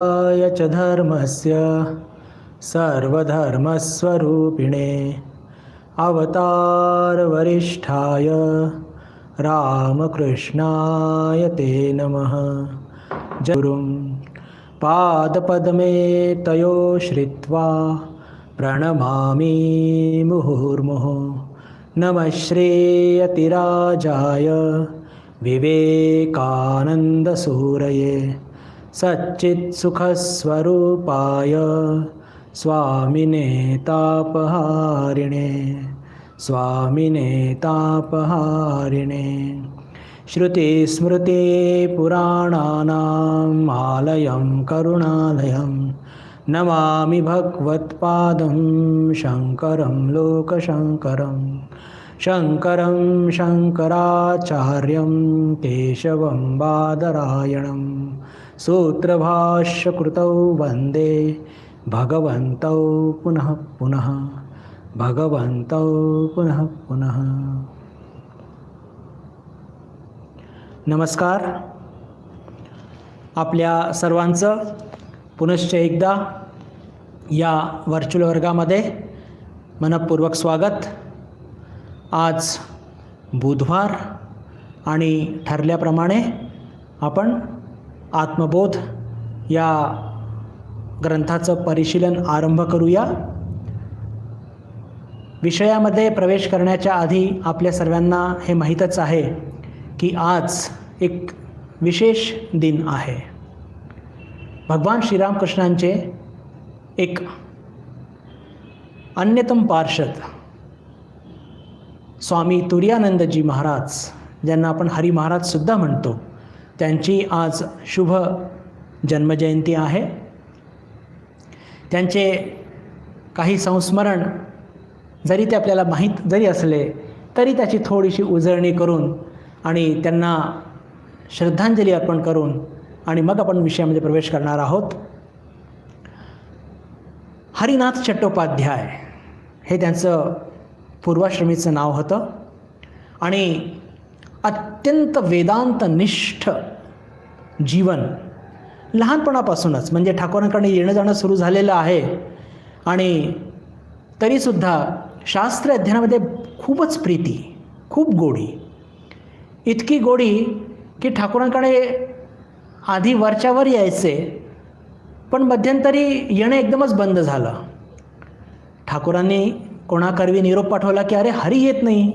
च धर्मस्य सर्वधर्मस्वरूपिणे अवतारवरिष्ठाय रामकृष्णाय ते नमः। गुरुं पादपद्मे तयो श्रित्वा प्रणमामि मुहुर्मुहुः। नमः श्रीयतिराजाय विवेकानन्दसूरये सच्चित्सुखस्वरूपाय स्वामिने तापहारिणे श्रुतिस्मृतिपुराणानाम् आलयं करुणालयं नमामि भगवत्पादं शङ्करं लोकशङ्करं। शङ्करं शङ्कराचार्यं केशवं बादरायणं सूत्रभाष्यकृतौ वन्दे भगवन्तौ पुनः पुनः भगवन्तौ पुनः पुनः। नमस्कार. आपल्या सर्वांचं पुनश्च एकदा या व्हर्च्युअल वर्गामध्ये मनपूर्वक स्वागत. आज बुधवार आणि ठरल्याप्रमाणे आपण आत्मबोध या ग्रंथाचं परिशीलन आरंभ करूया. विषयामध्ये प्रवेश करण्याच्या आधी आपल्या सर्वांना हे माहीतच आहे की आज एक विशेष दिन आहे. भगवान श्रीरामकृष्णांचे एक अन्यतम पार्षद स्वामी तुर्यानंदजी महाराज, ज्यांना आपण हरी महाराजसुद्धा म्हणतो, त्यांची आज शुभ जन्मजयंती आहे. त्यांचे काही संस्मरण जरी ते आपल्याला माहीत जरी असले तरी त्याची थोडीशी उजळणी करून आणि त्यांना श्रद्धांजली अर्पण करून आणि मग आपण विषयामध्ये प्रवेश करणार आहोत. हरिनाथ चट्टोपाध्याय हे त्यांचं पूर्वाश्रमीचं नाव होतं आणि अत्यंत वेदांतनिष्ठ जीवन लहानपणापासूनच, म्हणजे ठाकूरांकडे येणं जाणं सुरू झालेलं आहे आणि तरीसुद्धा शास्त्र अध्ययनामध्ये खूपच प्रीती, खूप गोडी, इतकी गोडी की ठाकूरांकडे आधी वरच्यावर यायचे, पण मध्यंतरी येणं एकदमच बंद झालं. ठाकूरांनी कोणाकरवी निरोप पाठवला की अरे हरी येत नाही,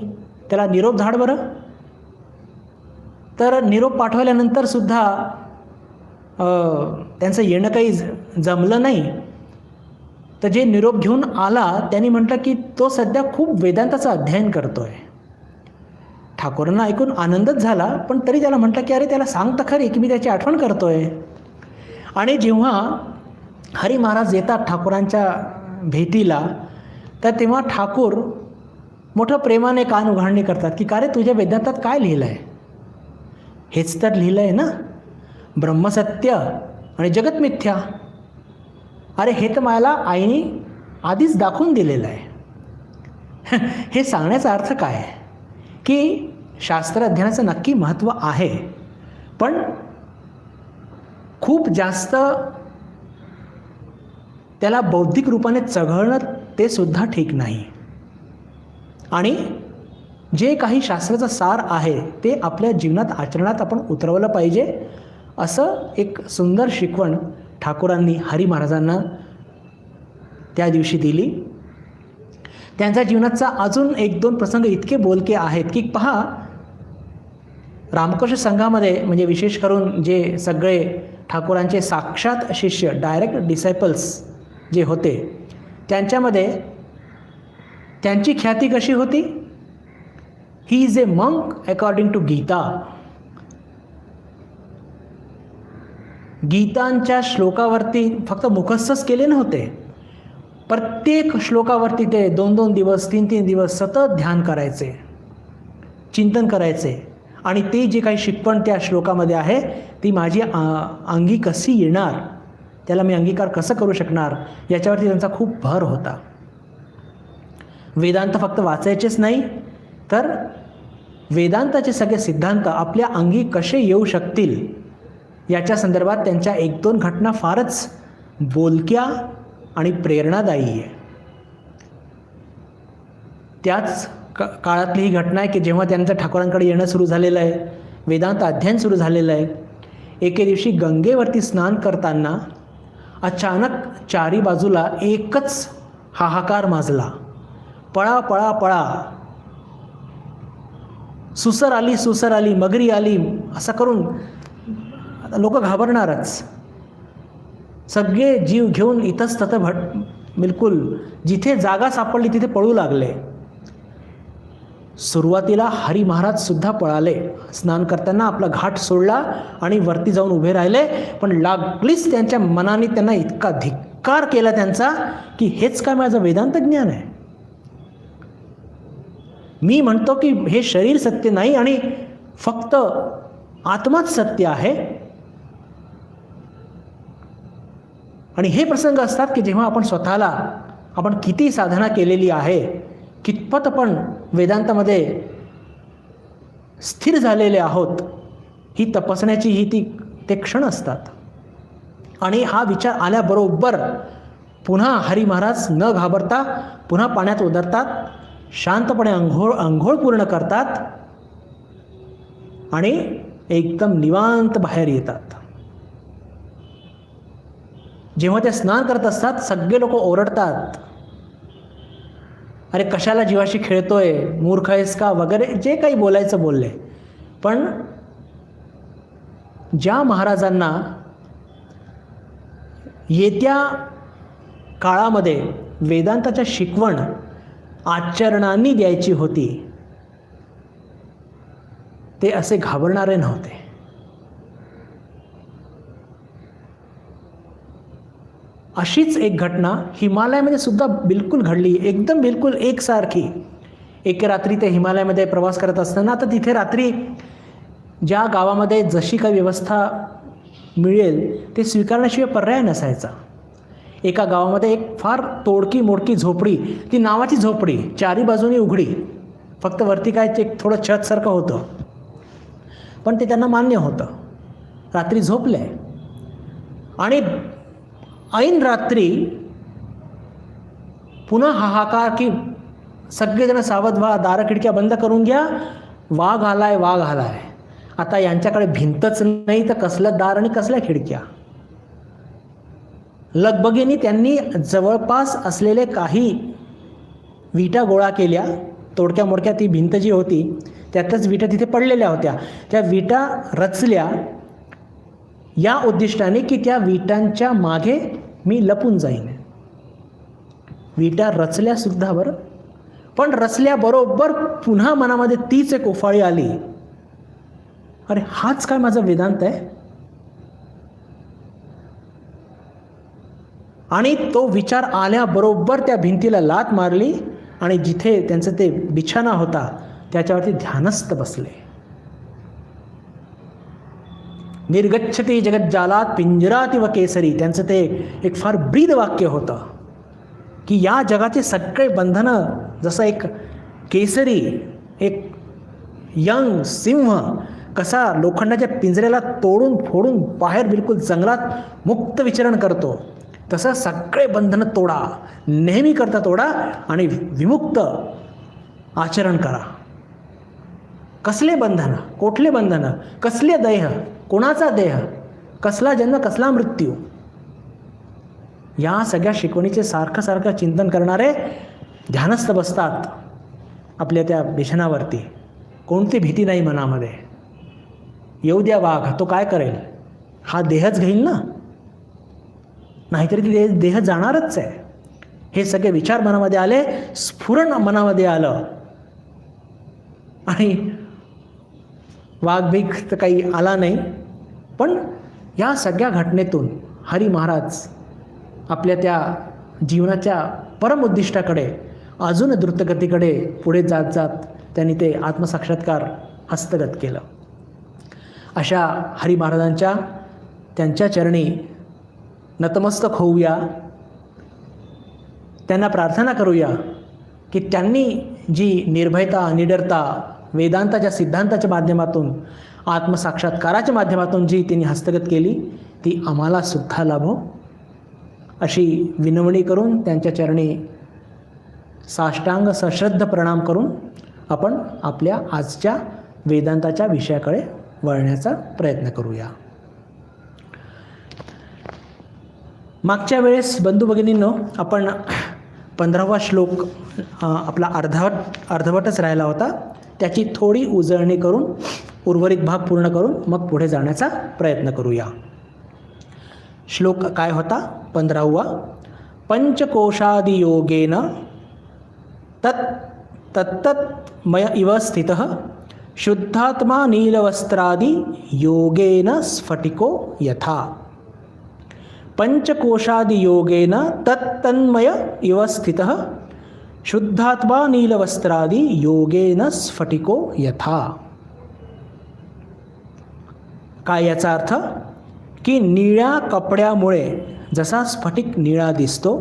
त्याला निरोप झाड बरं. तर निरोप पाठवल्यानंतरसुद्धा त्यांचं येणं काही जमलं नाही. तर जे निरोप घेऊन आला त्यांनी म्हटलं की तो सध्या खूप वेदांताचं अध्ययन करतो आहे. ठाकूरांना ऐकून आनंदच झाला, पण तरी त्याला म्हटलं की अरे त्याला सांग तर खरी की मी त्याची आठवण करतो आहे. आणि जेव्हा हरी महाराज येतात ठाकूरांच्या भेटीला, तर तेव्हा ठाकूर मोठं प्रेमाने कान उघाडणी करतात की का रे तुझ्या वेदांतात काय लिहिलं आहे? हेच तर लिहिलं आहे ना, ब्रह्मसत्य आणि जगत मिथ्या. अरे हे तर मला आईने आधीच दाखवून दिलेलं आहे. हे सांगण्याचा अर्थ काय आहे की शास्त्र अध्ययनाचं नक्की महत्त्व आहे, पण खूप जास्त त्याला बौद्धिक रूपाने चघळणं ते सुद्धा ठीक नाही. आणि जे काही शास्त्राचं सार आहे ते आपल्या जीवनात आचरणात आपण उतरवलं पाहिजे, असं एक सुंदर शिकवण ठाकूरांनी हरी महाराजांना त्या दिवशी दिली. त्यांच्या जीवनाचा अजून एक दोन प्रसंग इतके बोलके आहेत की पहा, रामकृष्ण संघामध्ये म्हणजे विशेष करून जे सगळे ठाकूरांचे साक्षात शिष्य, डायरेक्ट डिसायपल्स जे होते, त्यांच्यामध्ये त्यांची ख्याती कशी होती? He is a monk according to Gita. गीतांच्या श्लोकावरती फक्त मुखस्थच केले नव्हते, प्रत्येक श्लोकावरती ते 2-2 दिवस 3-3 दिवस सतत ध्यान करायचे, चिंतन करायचे. आणि ते जे काही शिकवण त्या श्लोकामध्ये आहे ती माझी अंगी कशी येणार, त्याला मी अंगीकार कसं करू शकणार, याच्यावरती त्यांचा खूप भर होता. वेदांत फक्त वाचायचेच नाही, तर वेदांताचे सगळे सिद्धांत आपल्या अंगी कसे येऊ शकतील याच्या संदर्भात त्यांच्या 1-2 घटना फारच बोलक्या आणि प्रेरणादायी आहे. त्याच काळातली ही घटना आहे की जेव्हा त्यांचं ठाकूरांकडे येणं सुरू झालेलं आहे, वेदांत अध्ययन सुरू झालेलं आहे. एके दिवशी गंगेवरती स्नान करताना अचानक चारी बाजूला एकच हाहाकार माजला, पळा पळा पळा, सुसर आली सुसर आली, मगरी आली, असं करून लोक घाबरणारच. सगळे जीव घेऊन इतस्तत बिलकुल जिथे जागा सापडली तिथे पळू लागले. सुरुवातीला हरी महाराज सुद्धा पळाले. स्नान करताना आपला घाट सोडला आणि वरती जाऊन उभे राहिले. पण लागलीच त्यांच्या मनाने त्यांना इतका धिक्कार केला त्यांचा की हेच काय माझं वेदांत ज्ञान आहे. मी म्हणतो की हे शरीर सत्य नाही आणि फक्त आत्माच सत्य आहे. आणि हे प्रसंग असतात की जेव्हा आपण स्वतःला आपण किती साधना केलेली आहे, कितपत आपण वेदांतामध्ये स्थिर झालेले आहोत, ही तपासण्याची ते क्षण असतात. आणि हा विचार आल्याबरोबर पुन्हा हरी महाराज न घाबरता पुन्हा पाण्यात उतरतात, शांतपणे अंघोळ पूर्ण करतात आणि एकदम निवांत बाहेर येतात. जेव्हा ते स्नान करत असतात सगळे लोक ओरडतात, अरे कशाला जीवाशी खेळतोय, मूर्ख आहेस का वगैरे जे काही बोलायचं बोलले. पण ज्या महाराजांना येत्या काळामध्ये वेदांताच्या शिकवण आचरणांनी द्यायची होती, ते असे घाबरणारे नव्हते. अशीच एक घटना हिमालयामध्ये सुद्धा बिलकुल घडली, एकदम बिलकुल एकसारखी. एक रात्री ते हिमालयामध्ये प्रवास करत असताना, तर तिथे रात्री ज्या गावामध्ये जशी काही व्यवस्था मिळेल ते स्वीकारण्याशिवाय पर्याय नसायचा. एका गावामध्ये एक फार तोडकी मोडकी झोपडी, ती नावाची झोपडी, चारी बाजूनी उघडी, फक्त वरती काय एक थोडं छतसारखं होतं, पण ते त्यांना मान्य होतं. रात्री झोपले आणि ऐन रात्री पुन्हा हाहाकार की सगळेजण सावध व्हा, दारं खिडक्या बंद करून घ्या, वाघ आलाय वाघ आलाय. आता यांच्याकडे भिंतच नाही तर कसलं दार आणि कसल्या खिडक्या. लगबगीने त्यांनी जवळपास असलेले काही विटा गोळा केल्या. तोडक्या मोडक्या ती भिंत जी होती त्यातच विटा तिथे पडलेल्या होत्या, त्या विटा रचल्या या उद्दिष्टाने की त्या विटांच्या मागे मी लपून जाईन. विटा रचल्या सुद्धा बरं, पण रचल्याबरोबर पुन्हा मनामध्ये तीच एक उफाळी आली, अरे हाच काय माझा वेदांत आहे. आणि तो विचार आल्याबरोबर त्या भिंतीला लाथ मारली आणि जिथे त्यांचं ते बिछाना होता त्याच्यावरती ध्यानस्थ बसले. निर्गच्छती जगज्जालात पिंजरातिव केसरी, त्यांचं ते एक फार ब्रीद वाक्य होतं की या जगाचे सगळे बंधनं जसं एक केसरी, एक यंग सिंह कसा लोखंडाच्या पिंजऱ्याला तोडून फोडून बाहेर बिलकुल जंगलात मुक्त विचरण करतो, तसं सगळे बंधनं तोडा, नेहमी करता तोडा आणि विमुक्त आचरण करा. कसले बंधनं, कोठले बंधनं, कसले देह, कोणाचा देह, कसला जन्म कसला मृत्यू, या सगळ्या शिकवणीचे सारखं सारखं चिंतन करणारे ध्यानस्थ बसतात आपल्या त्या बिछाणावरती. कोणती भीती नाही मनामध्ये. येऊ द्या वाघ, तो काय करेल, हा देहच घेईल ना, नाहीतरी ती देह जाणारच आहे. हे सगळे विचार मनामध्ये आले, स्फुरण मनामध्ये आलं आणि वाघ भीक तर काही आला नाही. पण या सगळ्या घटनेतून हरी महाराज आपल्या त्या जीवनाच्या परम उद्दिष्टाकडे अजून द्रुतगतीकडे पुढे जात जात त्यांनी ते आत्मसाक्षात्कार हस्तगत केलं. अशा हरी महाराजांच्या त्यांच्या चरणी नतमस्तक होऊया, त्यांना प्रार्थना करूया की त्यांनी जी निर्भयता निडरता वेदांताच्या सिद्धांताच्या माध्यमातून आत्मसाक्षात्काराच्या माध्यमातून जी तिने हस्तगत केली ती आम्हाला सुद्धा लाभो अशी विनवणी करून त्यांच्या चरणी साष्टांग सश्रद्ध प्रणाम करून आपण आपल्या आजच्या वेदांताच्या विषयाकडे वळण्याचा प्रयत्न करूया. मागच्या वेळेस बंधू भगिनींनो आपण 15वा श्लोक आपला अर्धवटच राहिला होता, त्याची थोडी उजळणी करून उर्वरित भाग पूर्ण करून मग पुढे जाण्याचा प्रयत्न करूया. श्लोक काय होता? 15वा. पंचकोशादियोगेन तत्तन्मय इव स्थितः शुद्धात्मा नीलवस्त्रादि योगेन स्फटिको यथा. पंचकोशादियोगेन तत्तन्मय इव स्थितः शुद्धात्मा नीलवस्त्रादि योगेन स्फटिको यथा. काय याचा अर्थ? की निळ्या कपड्यामुळे जसा स्फटिक निळा दिसतो,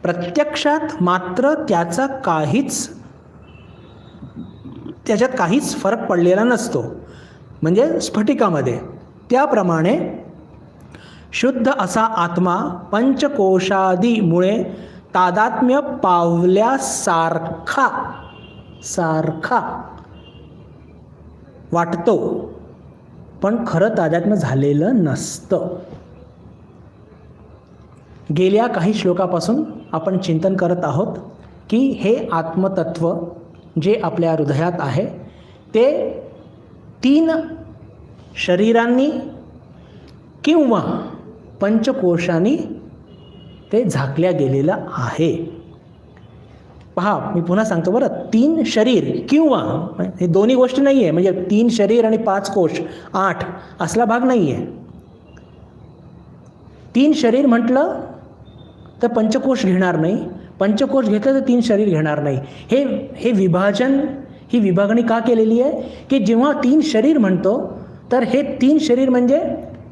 प्रत्यक्षात मात्र त्याच्यात काहीच फरक पडलेला नसतो, म्हणजे स्फटिकामध्ये. त्याप्रमाणे शुद्ध असा आत्मा पंचकोशादीमुळे तादात्म्य पावल्यासारखा वाटतो, पण खरं तादात्म्य झालेलं नसतं. गेल्या काही श्लोकापासून आपण चिंतन करत आहोत की हे आत्मतत्व जे आपल्या हृदयात आहे ते 3 शरीरांनी किंवा पंचकोशांनी ते झाकल्या गेलेलं आहे. पहा, मी पुन्हा सांगतो बरं, 3 शरीर किंवा, हे दोन्ही गोष्टी नाही आहे, म्हणजे 3 शरीर आणि 5 कोश 8 असला भाग नाही आहे. 3 शरीर म्हटलं तर पंचकोश घेणार नाही, पंचकोश घेतलं तर 3 शरीर घेणार नाही. ही विभागणी का केलेली आहे की जेव्हा 3 शरीर म्हणतो तर हे 3 शरीर म्हणजे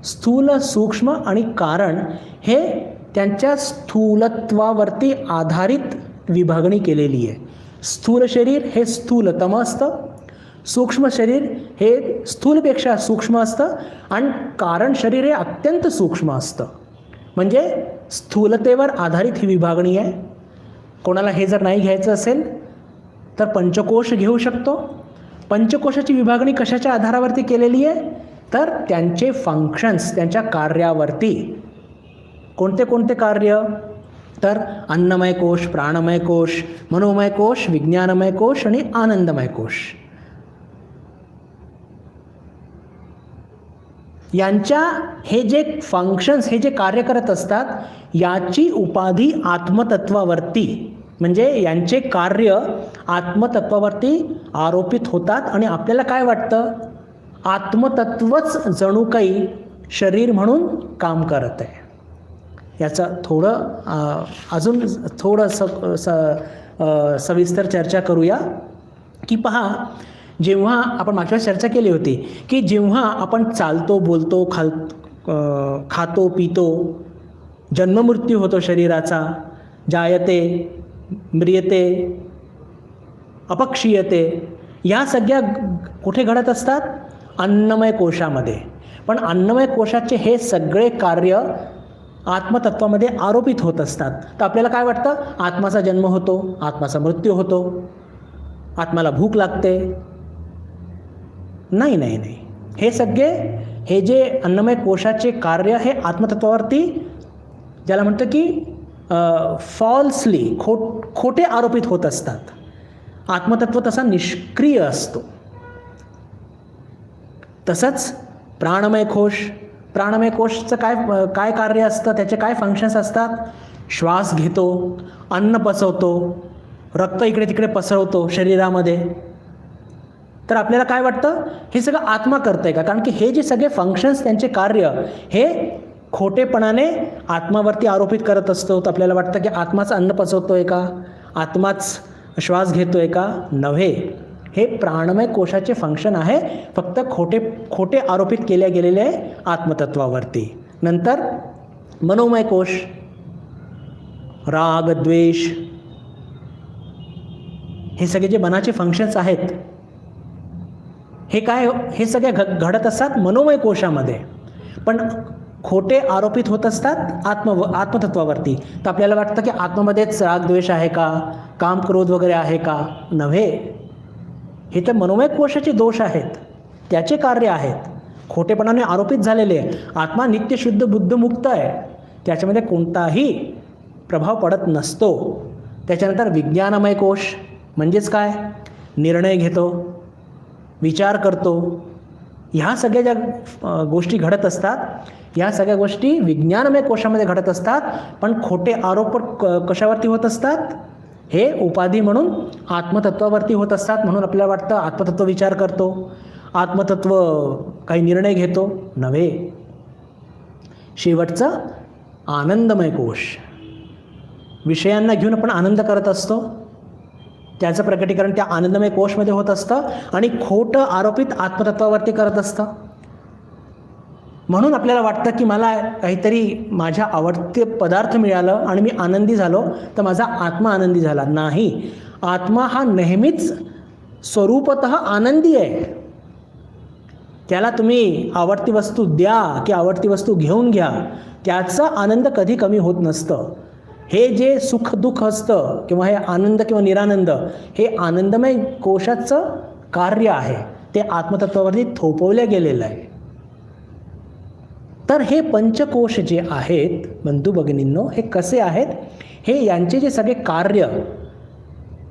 स्थूल, सूक्ष्म आणि कारण, हे त्यांच्या स्थूलत्वावरती आधारित विभागणी केलेली आहे. स्थूल शरीर हे स्थूलतम असतं, सूक्ष्म शरीर हे स्थूलपेक्षा सूक्ष्म असतं आणि कारण शरीर हे अत्यंत सूक्ष्म असतं. म्हणजे स्थूलतेवर आधारित ही विभागणी आहे. कोणाला हे जर नाही घ्यायचं असेल तर पंचकोश घेऊ शकतो. पंचकोशाची विभागणी कशाच्या आधारावरती केलेली आहे? तर त्यांचे फंक्शन्स, त्यांच्या कार्यावरती. कोणते कोणते कार्य? तर अन्नमय कोश, प्राणमय कोश, मनोमय कोश, विज्ञानमय कोश आणि आनंदमय कोश. यांच्या हे जे फंक्शन्स, हे जे कार्य करत असतात, याची उपाधी आत्मतत्वावरती, म्हणजे यांचे कार्य आत्मतत्वावरती आरोपित होतात आणि आपल्याला काय वाटतं? आत्मतत्वच जणू काही शरीर म्हणून काम करत आहे. याचं अजून थोडं सविस्तर चर्चा करूया की पहा, जेव्हा आपण मागच्या चर्चा केली होती की जेव्हा आपण चालतो, बोलतो, खातो, पितो, जन्ममृत्यू होतो शरीराचा, जायते, म्रियते, अपक्षीयते, या सगळ्या कुठे घडत असतात? अन्नमय कोशामध्ये. पण अन्नमय कोशाचे हे सगळे कार्य आत्मतत्वामध्ये आरोपित होत असतात. तर आपल्याला काय वाटतं? आत्माचा जन्म होतो, आत्माचा मृत्यू होतो, आत्म्याला भूक लागते. नाही, हे जे अन्नमय कोशाचे कार्य हे आत्मतत्वावरती, ज्याला म्हणतं की फॉल्सली, खोटे आरोपित होत असतात. आत्मतत्व तसा निष्क्रिय असतो. तसंच प्राणमय कोशचं काय कार्य असतं? त्याचे काय फंक्शन्स असतात? श्वास घेतो, अन्न पचवतो, रक्त इकडे तिकडे पसरवतो शरीरामध्ये. तर आपल्याला काय वाटतं? हे सगळं आत्मा करतंय का? कारण की हे जे सगळे फंक्शन्स, त्यांचे कार्य हे खोटेपणाने आत्मावरती आरोपित करत असतो. तर आपल्याला वाटतं की आत्माच अन्न पचवतोय का? आत्माच श्वास घेतोय का? नव्हे, हे प्राणमय कोशाचे फंक्शन आहे, फक्त खोटे आरोपित केले गेलेले आहे आत्मतत्वावरती. नंतर मनोमय कोश, राग, द्वेष, हे सगळे जे मनाचे फंक्शन्स आहेत हे सगळे घडत असतात मनोमय कोशामध्ये, पण खोटे आरोपित होत असतात आत्मतत्वावरती. तर आपल्याला वाटतं की आत्म्यामध्येच रागद्वेष आहे का, काम क्रोध वगैरे आहे का? नव्हे, हे तर मनोमय कोशाचे दोष आहेत, त्याचे कार्य आहेत, खोटेपणाने आरोपित झालेले. आत्मा नित्य शुद्ध बुद्ध मुक्त आहे, त्याच्यामध्ये कोणताही प्रभाव पडत नसतो. त्याच्यानंतर विज्ञानमय कोश म्हणजेच काय? निर्णय घेतो, विचार करतो. ह्या सगळ्या ज्या गोष्टी घडत असतात, ह्या सगळ्या गोष्टी विज्ञानमय कोशामध्ये घडत असतात. पण खोटे आरोप कशावरती होत असतात? हे उपाधी म्हणून आत्मतत्वावरती होत असतात. म्हणून आपल्याला वाटतं आत्मतत्व विचार करतो, आत्मतत्व काही निर्णय घेतो. नव्हे, शेवटचं आनंदमय कोश. विषयांना घेऊन आपण आनंद करत असतो, त्याचं प्रकटीकरण त्या आनंदमय कोशमध्ये होत असतं आणि खोटं आरोपित आत्मतत्वावरती करत असतं. म्हणून आपल्याला वाटतं की मला काहीतरी माझ्या आवडते पदार्थ मिळालं आणि मी आनंदी झालो, तर माझा आत्मा आनंदी झाला. नाही, आत्मा हा नेहमीच स्वरूपतः आनंदी आहे. त्याला तुम्ही आवडती वस्तू द्या की आवडती वस्तू घेऊन घ्या, त्याचा आनंद कधी कमी होत नसतं. हे जे सुख दुःख असतं किंवा हे आनंद किंवा निरानंद, हे आनंदमय कोशाचं कार्य आहे, ते आत्मतत्वावरती थोपवलं गेलेलं आहे. तर हे पंचकोश जे आहेत बंधू भगिनींनो, हे कसे आहेत? हे यांचे जे सगळे कार्य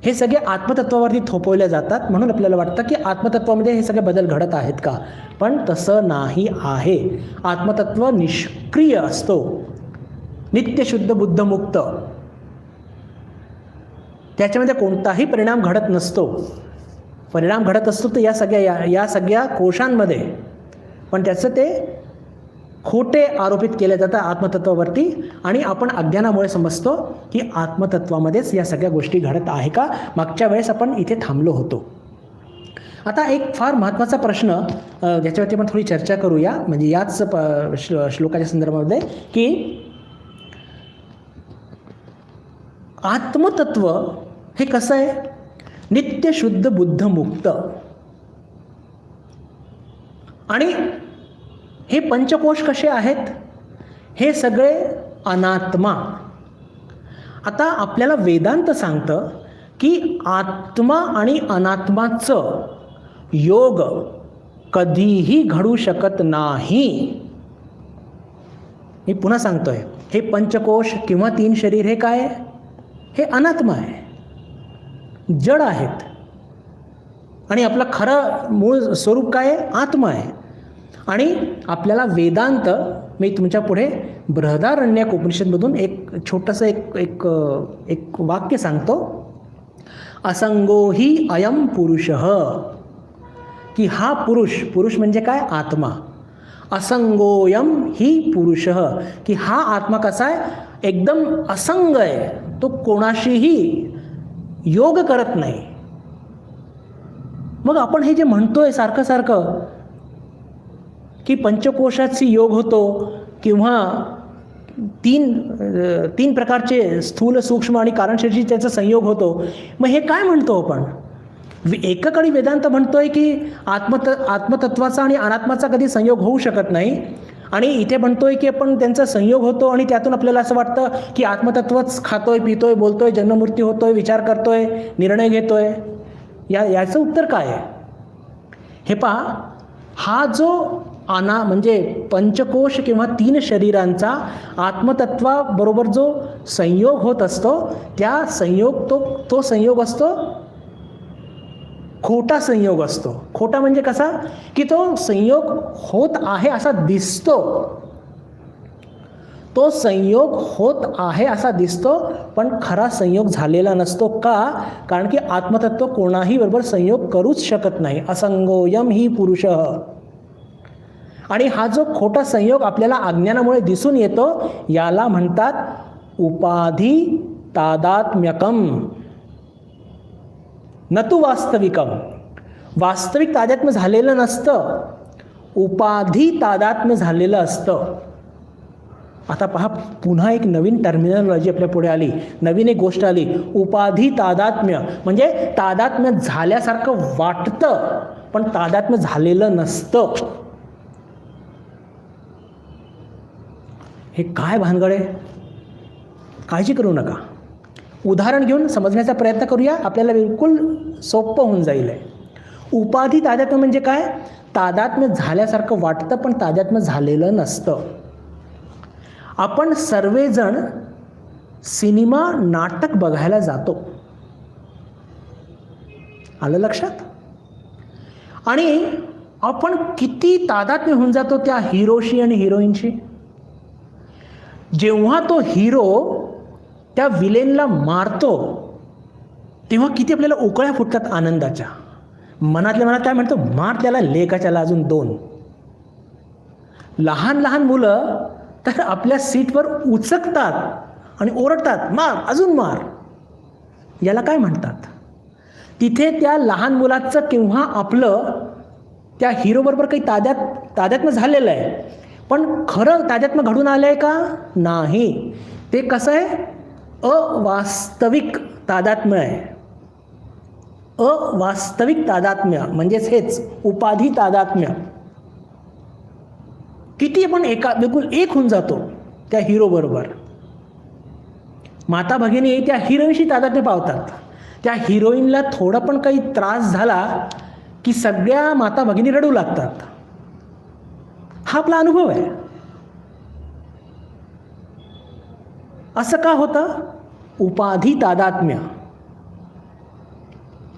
हे सगळे आत्मतत्वावरती थोपवले जातात. म्हणून आपल्याला वाटतं की आत्मतत्वामध्ये हे सगळे बदल घडत आहेत का? पण तसं नाही आहे. आत्मतत्व निष्क्रिय असतो, नित्य शुद्ध बुद्ध मुक्त, त्याच्यामध्ये कोणताही परिणाम घडत नसतो. परिणाम घडत असतो तर या सगळ्या कोशांमध्ये, पण त्याचं ते खोटे आरोपित केले जातात आत्मतत्वावरती. आणि आपण अज्ञानामुळे समजतो की आत्मतत्वामध्येच या सगळ्या गोष्टी घडत आहे का. मागच्या वेळेस आपण इथे थांबलो होतो. आता एक फार महत्त्वाचा प्रश्न ज्याच्यावरती आपण थोडी चर्चा करूया, म्हणजे याच श्लोकाच्या संदर्भामध्ये, की आत्मतत्व हे कसं आहे? नित्य शुद्ध बुद्ध मुक्त. आणि हे पंचकोश कसे आहेत? हे सगळे अनात्मा. आता आपल्याला वेदांत सांगतं की आत्मा आणि अनात्माचं योग कधीही घडू शकत नाही. मी पुन्हा सांगतोय, हे पंचकोश किंवा 3 शरीर हे काय? हे अनात्मा आहे, जड आहेत. आणि आपलं खरं मूळ स्वरूप काय आहे? आत्मा आहे. आणि आपल्याला वेदांत, मी तुमच्या पुढे बृहदारण्यक उपनिषदमधून एक छोटंसं एक वाक्य सांगतो. असंगो हि अयम पुरुषः, की हा पुरुष म्हणजे काय? आत्मा. असंगोयम हि पुरुषः, की हा आत्मा कसा आहे? एकदम असंग आहे, तो कोणाशीही योग करत नाही. मग आपण हे जे म्हणतोय सारखं सारखं की पंचकोशाची योग होतो किंवा तीन प्रकारचे स्थूल, सूक्ष्म आणि कारण शरीराची त्याचा संयोग होतो, मग हे काय म्हणतो आपण? एकाकडे वेदांत म्हणतोय की आत्मतत्वाचा आणि अनात्माचा कधी संयोग होऊ शकत नाही, आणि इथे म्हणतोय की आपण त्यांचा संयोग होतो आणि त्यातून आपल्याला असं वाटतं की आत्मतत्वच खातोय, पितोय, बोलतोय, जन्ममृत्यू होतोय, विचार करतोय, निर्णय घेतोय. याचं उत्तर काय आहे? हे पहा, हा जो म्हणजे पंचकोश किंवा 3 शरीरांचा आत्मतत्वाबरोबर जो संयोग होत असतो, त्या तो संयोग असतो खोटा संयोग असतो. खोटा म्हणजे कसा? की तो संयोग होत आहे असा दिसतो, तो संयोग होत आहे असा दिसतो, पण खरा संयोग झालेला नसतो. का? कारण की आत्मतत्व कोणाही बरोबर संयोग करूच शकत नाही. असंगोयम ही पुरुषः. आणि हा जो खोटा संयोग आपल्याला अज्ञानामुळे दिसून येतो, याला म्हणतात उपाधी तादात्म्यकम न तु वास्तविकम. वास्तविक तादात्म्य झालेलं नसतं, उपाधी तादात्म्य झालेलं असतं. आता पहा, पुन्हा एक नवीन टर्मिनॉलॉजी आपल्या पुढे आली, नवीन एक गोष्ट आली. उपाधी तादात्म्य म्हणजे तादात्म्य झाल्यासारखं वाटतं, पण तादात्म्य झालेलं नसतं. हे काय भानगड आहे? काळजी करू नका. उदाहरण घेऊन समजण्याचा प्रयत्न करूया, आपल्याला बिलकुल सोपं होऊन जाईल. उपाधी तादात्म्य म्हणजे काय? तादात्म्य झाल्यासारखं वाटतं पण तादात्म्य झालेलं नसतं. आपण सर्वजण सिनेमा नाटक बघायला जातो, आलं लक्षात? आणि आपण किती तादात्म्य होऊन जातो त्या हिरोशी आणि हिरोईनशी. जेव्हा तो हिरो त्या विलेनला मारतो तेव्हा किती आपल्याला उकळ्या फुटतात आनंदाच्या. मनातल्या मनात काय म्हणतो? मार त्याला, लेकाच्याला अजून 2. लहान लहान मुलं तर आपल्या सीटवर उचकतात आणि ओरडतात, मार, अजून मार. याला काय म्हणतात? तिथे त्या लहान मुलाचं किंवा आपलं त्या हिरोबरोबर काही तादात्म्य झालेलं आहे, पण खरं तादात्म्य घडून आलं आहे का? नाही. ते कसं आहे? अवास्तविक तादात्म्य आहे. अवास्तविक तादात्म्य म्हणजेच हेच उपाधी तादात्म्य. किती आपण बिलकुल एक होऊन जातो त्या हिरोबरोबर. माता भगिनी त्या हिरोईनशी तादात्म्य पावतात. त्या हिरोईनला थोडा पण काही त्रास झाला की सगळ्या माता भगिनी रडू लागतात. हा आपला अनुभव आहे. असं का होतं? उपाधी तादात्म्य.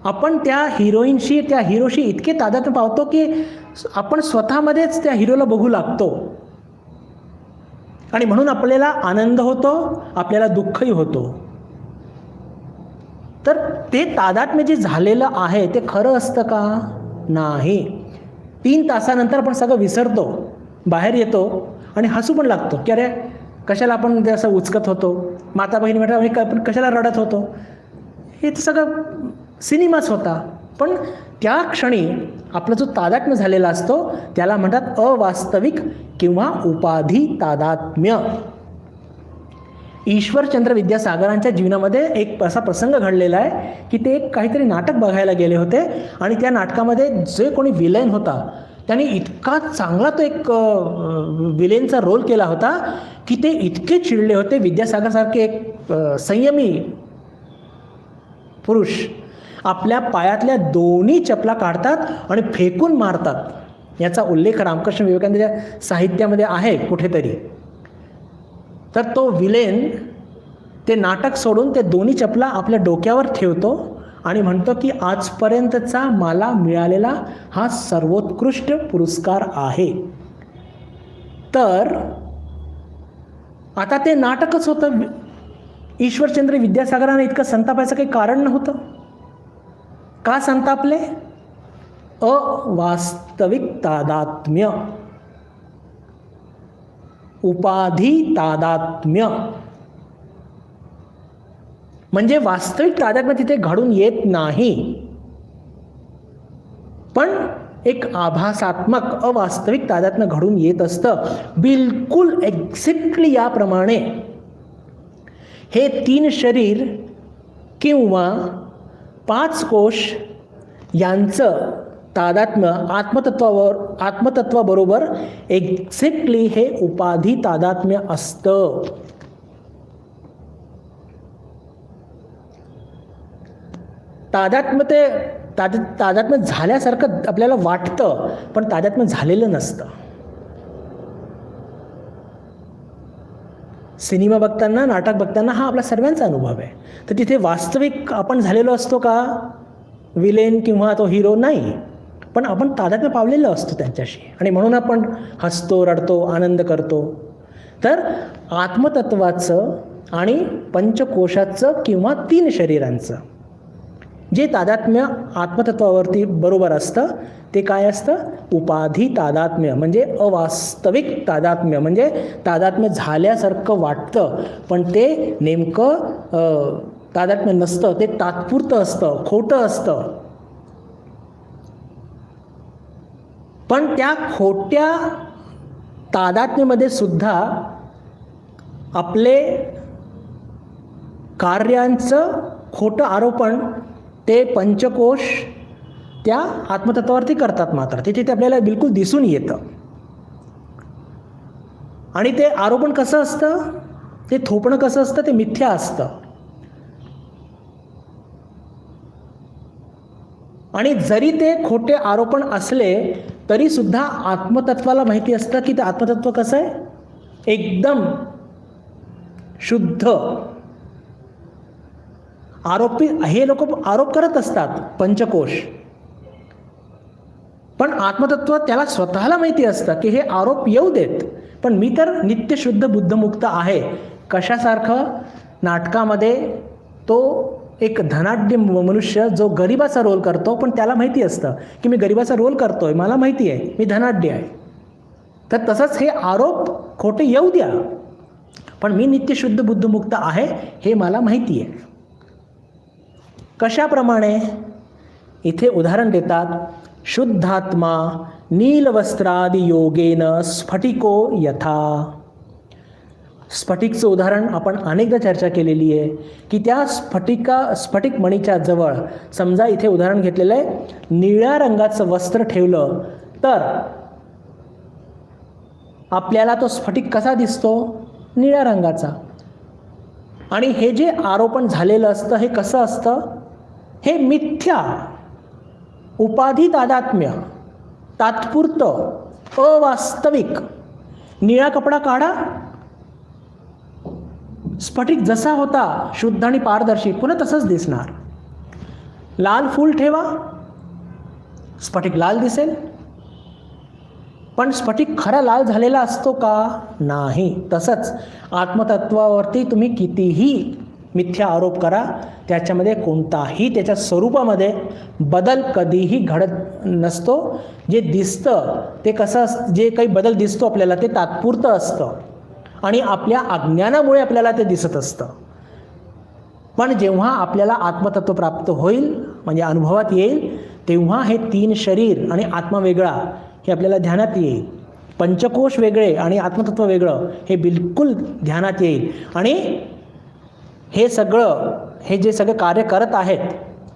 आपण त्या हिरोईनशी, त्या हिरोशी इतके तादात्म्य पावतो की आपण स्वतःमध्येच त्या हिरोला बघू लागतो. आणि म्हणून आपल्याला आनंद होतो, आपल्याला दुःखही होतो. तर ते तादात्म्य जे झालेलं आहे ते खरं असतं का? नाही. 3 तासानंतर आपण सगळं विसरतो, बाहेर येतो आणि हसू पण लागतो की अरे कशाला आपण ते असं उचकत होतो. माता बहिणी म्हणतात आपण कशाला रडत होतो. हे तर सगळं सिनेमाच होता. पण त्या क्षणी आपला जो तादात्म्य झालेला असतो त्याला म्हणतात अवास्तविक किंवा उपाधी तादात्म्य. ईश्वरचंद्र विद्यासागरांच्या जीवनामध्ये एक असा प्रसंग घडलेला आहे की ते एक काहीतरी नाटक बघायला गेले होते आणि त्या नाटकामध्ये जे कोणी विलेन होता त्याने इतका चांगला तो एक विलेनचा रोल केला होता की ते इतके चिडले होते. विद्यासागरसारखे एक संयमी पुरुष आपल्या पायातल्या दोन्ही चपला काढतात आणि फेकून मारतात. याचा उल्लेख रामकृष्ण विवेकानंदाच्या साहित्यामध्ये आहे कुठेतरी. तर तो विलेन ते नाटक सोडून ते दोन्ही चपला आपल्या डोक्यावर ठेवतो आणि म्हणतो की आजपर्यंतचा मला मिळालेला हा सर्वोत्कृष्ट पुरस्कार आहे. तर आता ते नाटकच होतं. ईश्वरचंद्र विद्यासागरांना इतकं संतापायचं काही कारण नव्हतं. का संतापले? अवास्तविक तादात्म्य, उपाधी तादात्म्य. म्हणजे वास्तविक तादात्म्य तिथे घडून येत नाही, पण एक आभासात्मक अवास्तविक तादात्म्य घडून येत असतं. बिलकुल एक्झॅक्टली याप्रमाणे हे 3 शरीर किंवा 5 कोश यांचं तादात्म्य आत्मतत्वाबरोबर एक्झॅक्टली हे उपाधी तादात्म्य असतं. तादात्म्य झाल्यासारखं आपल्याला वाटतं पण तादात्म्य झालेलं नसतं. सिनेमा बघताना, नाटक बघताना हा आपला सर्वांचा अनुभव आहे. तर तिथे वास्तविक आपण झालेलो असतो का विलेन किंवा तो हिरो? नाही, पण आपण तादात्म्य पावलेलं असतो त्यांच्याशी आणि म्हणून आपण हसतो, रडतो, आनंद करतो. तर आत्मतत्वाचं आणि पंचकोशाचं किंवा 3 शरीरांचं जे तादात्म्य आत्मतत्वावरती बरोबर असतं ते काय असतं? उपाधी तादात्म्य. म्हणजे अवास्तविक तादात्म्य. म्हणजे तादात्म्य झाल्यासारखं वाटतं पण ते नेमकं तादात्म्य नसतं, ते तात्पुरतं असतं, खोटं असतं. पण त्या खोट्या तादात्म्यामध्ये सुद्धा आपले कार्यांचं खोटं आरोपण ते पंचकोश त्या आत्मतत्वावरती करतात. मात्र ते आपल्याला बिलकुल दिसून येतं. आणि ते आरोपण कसं असतं, ते थोपणं कसं असतं, ते मिथ्या असतं. आणि जरी ते खोटे आरोपण असले तरी सुद्धा आत्मतत्वाला माहिती असतं की ते आत्मतत्व कसं आहे, एकदम शुद्ध. आरोपी हे लोक आरोप करत असतात पंचकोश, पण आत्मतत्व त्याला स्वतःला माहिती असतं की हे आरोप येऊ देत, पण मी तर नित्य शुद्ध बुद्धमुक्त आहे. कशासारखं, नाटकामध्ये तो एक धनाढ्य मनुष्य जो गरिबाचा रोल करतो, पण त्याला माहिती असतं की मी गरिबाचा रोल करतोय, मला माहिती आहे मी धनाढ्य आहे. तर तसंच हे आरोप खोटे येऊ द्या, पण मी नित्य शुद्ध बुद्धमुक्त आहे हे मला माहिती आहे. कशाप्रमाणे, इथे उदाहरण देतात, शुद्धात्मा नीलवस्त्रादि योगेन स्फटिको यथा. स्फटिकचं उदाहरण आपण अनेकदा चर्चा केलेली आहे की त्या स्फटिक मणीच्या जवळ, समजा इथे उदाहरण घेतलेलं आहे, निळ्या रंगाचं वस्त्र ठेवलं तर आपल्याला तो स्फटिक कसा दिसतो, निळ्या रंगाचा. आणि हे जे आरोपण झालेलं असतं हे कसं असतं, हे मिथ्या, उपाधी तादात्म्य, तात्पुरतं, अवास्तविक. निळा कपडा काढा, स्फटिक जसा होता शुद्ध आणि पारदर्शी पुन्हा तसंच दिसणार. लाल फूल ठेवा, स्फटिक लाल दिसेल, पण स्फटिक खरा लाल झालेला असतो का, नाही. तसंच आत्मतत्वावरती तुम्ही कितीही मिथ्या आरोप करा, त्याच्यामध्ये कोणताही त्याच्या स्वरूपामध्ये बदल कधीही घडत नसतो. जे दिसतं ते कसं जे काही बदल दिसतो आपल्याला ते तात्पुरतं असतं आणि आपल्या अज्ञानामुळे आपल्याला ते दिसत असतं. पण जेव्हा आपल्याला आत्मतत्व प्राप्त होईल, म्हणजे अनुभवात येईल, तेव्हा हे 3 शरीर आणि आत्मा वेगळा हे आपल्याला ध्यानात येईल. पंचकोश वेगळे आणि आत्मतत्व वेगळं हे बिलकुल ध्यानात येईल. आणि हे जे सगळे कार्य करत आहेत,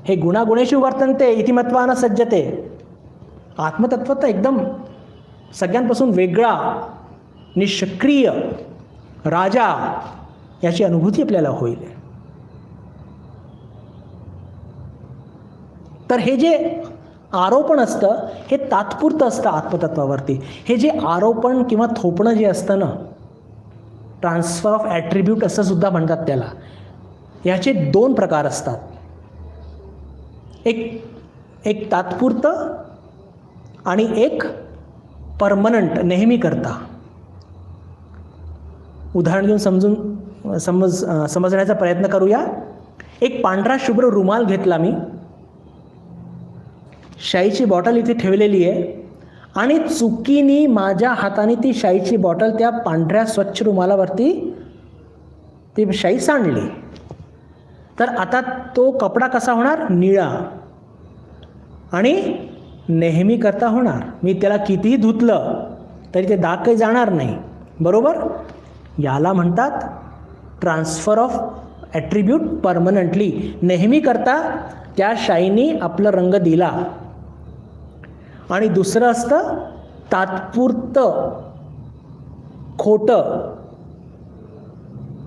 हे गुणागुणेषु वर्तन्ते इति मत्वा न सज्जते. आत्मतत्व तर एकदम सगळ्यांपासून वेगळा, निष्क्रिय राजा, याची अनुभूती आपल्याला होईल. तर हे जे आरोपण असतं हे तात्पुरतं असतं आत्मतत्वावरती. हे जे आरोपण किंवा थोपणं जे असतं ना, ट्रान्सफर ऑफ ॲट्रिब्यूट असं सुद्धा म्हणतात त्याला. याचे 2 प्रकार असतात. एक तात्पुरतं आणि एक परमनंट, नेहमी करता. उदाहरण देऊन समजण्याचा प्रयत्न करूया. एक पांढरा शुभ्र रुमाल घेतला मी, शाईची बॉटल इथे ठेवलेली आहे आणि चुकीने माझ्या हाताने ती शाईची बॉटल त्या पांढऱ्या स्वच्छ रुमालावरती ती शाई सांडली. तर आता तो कपडा कसा होणार, निळा आणि नेहमी करता होणार. मी त्याला कितीही धुतलं तरी ते डाग काही जाणार नाही, बरोबर. याला म्हणतात ट्रान्सफर ऑफ ॲट्रिब्यूट परमनंटली. नेहमी करता त्या शाईनी आपला रंग दिला. आणि दुसरं असतं तात्पुरतं, खोटं,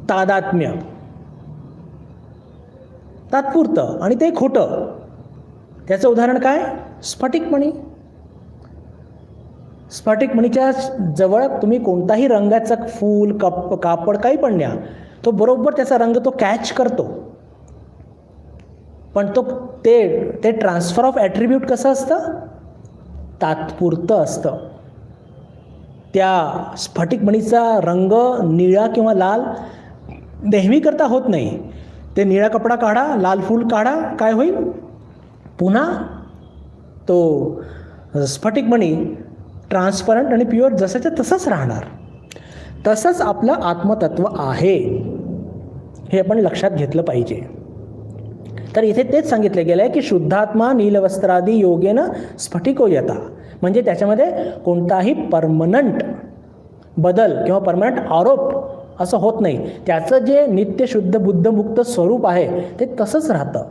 तादात्म्य. तात्पुरतं आणि ते खोटं. त्याचं उदाहरण काय, स्फटिकमणी. स्फटिकमणीच्या जवळ तुम्ही कोणताही रंगाचं फूल, कापड काही पण न्या, तो बरोबर त्याचा रंग तो कॅच करतो. पण ते ट्रान्सफर ऑफ ॲट्रिब्यूट कसं असतं, तात्पुरतं असतं. त्या स्फटिकमणीचा रंग निळा किंवा लाल नेहमी करता होत नाही. ते निळा कपडा काढा, लाल फूल काढा, काय होईल, पुन्हा तो स्फटिकमणी ट्रान्सपरंट आणि प्युअर जसाच्या तसंच राहणार. तसंच आपलं आत्मतत्व आहे, हे आपण लक्षात घेतलं पाहिजे. तर इथे तेच सांगितलं गेलं आहे की शुद्धात्मा नीलवस्त्रादी योगेन स्फटिको यथा. म्हणजे त्याच्यामध्ये कोणताही परमनंट बदल किंवा परमनंट आरोप असं होत नाही. त्याचं जे नित्य शुद्ध बुद्धमुक्त स्वरूप आहे ते तसंच राहतं.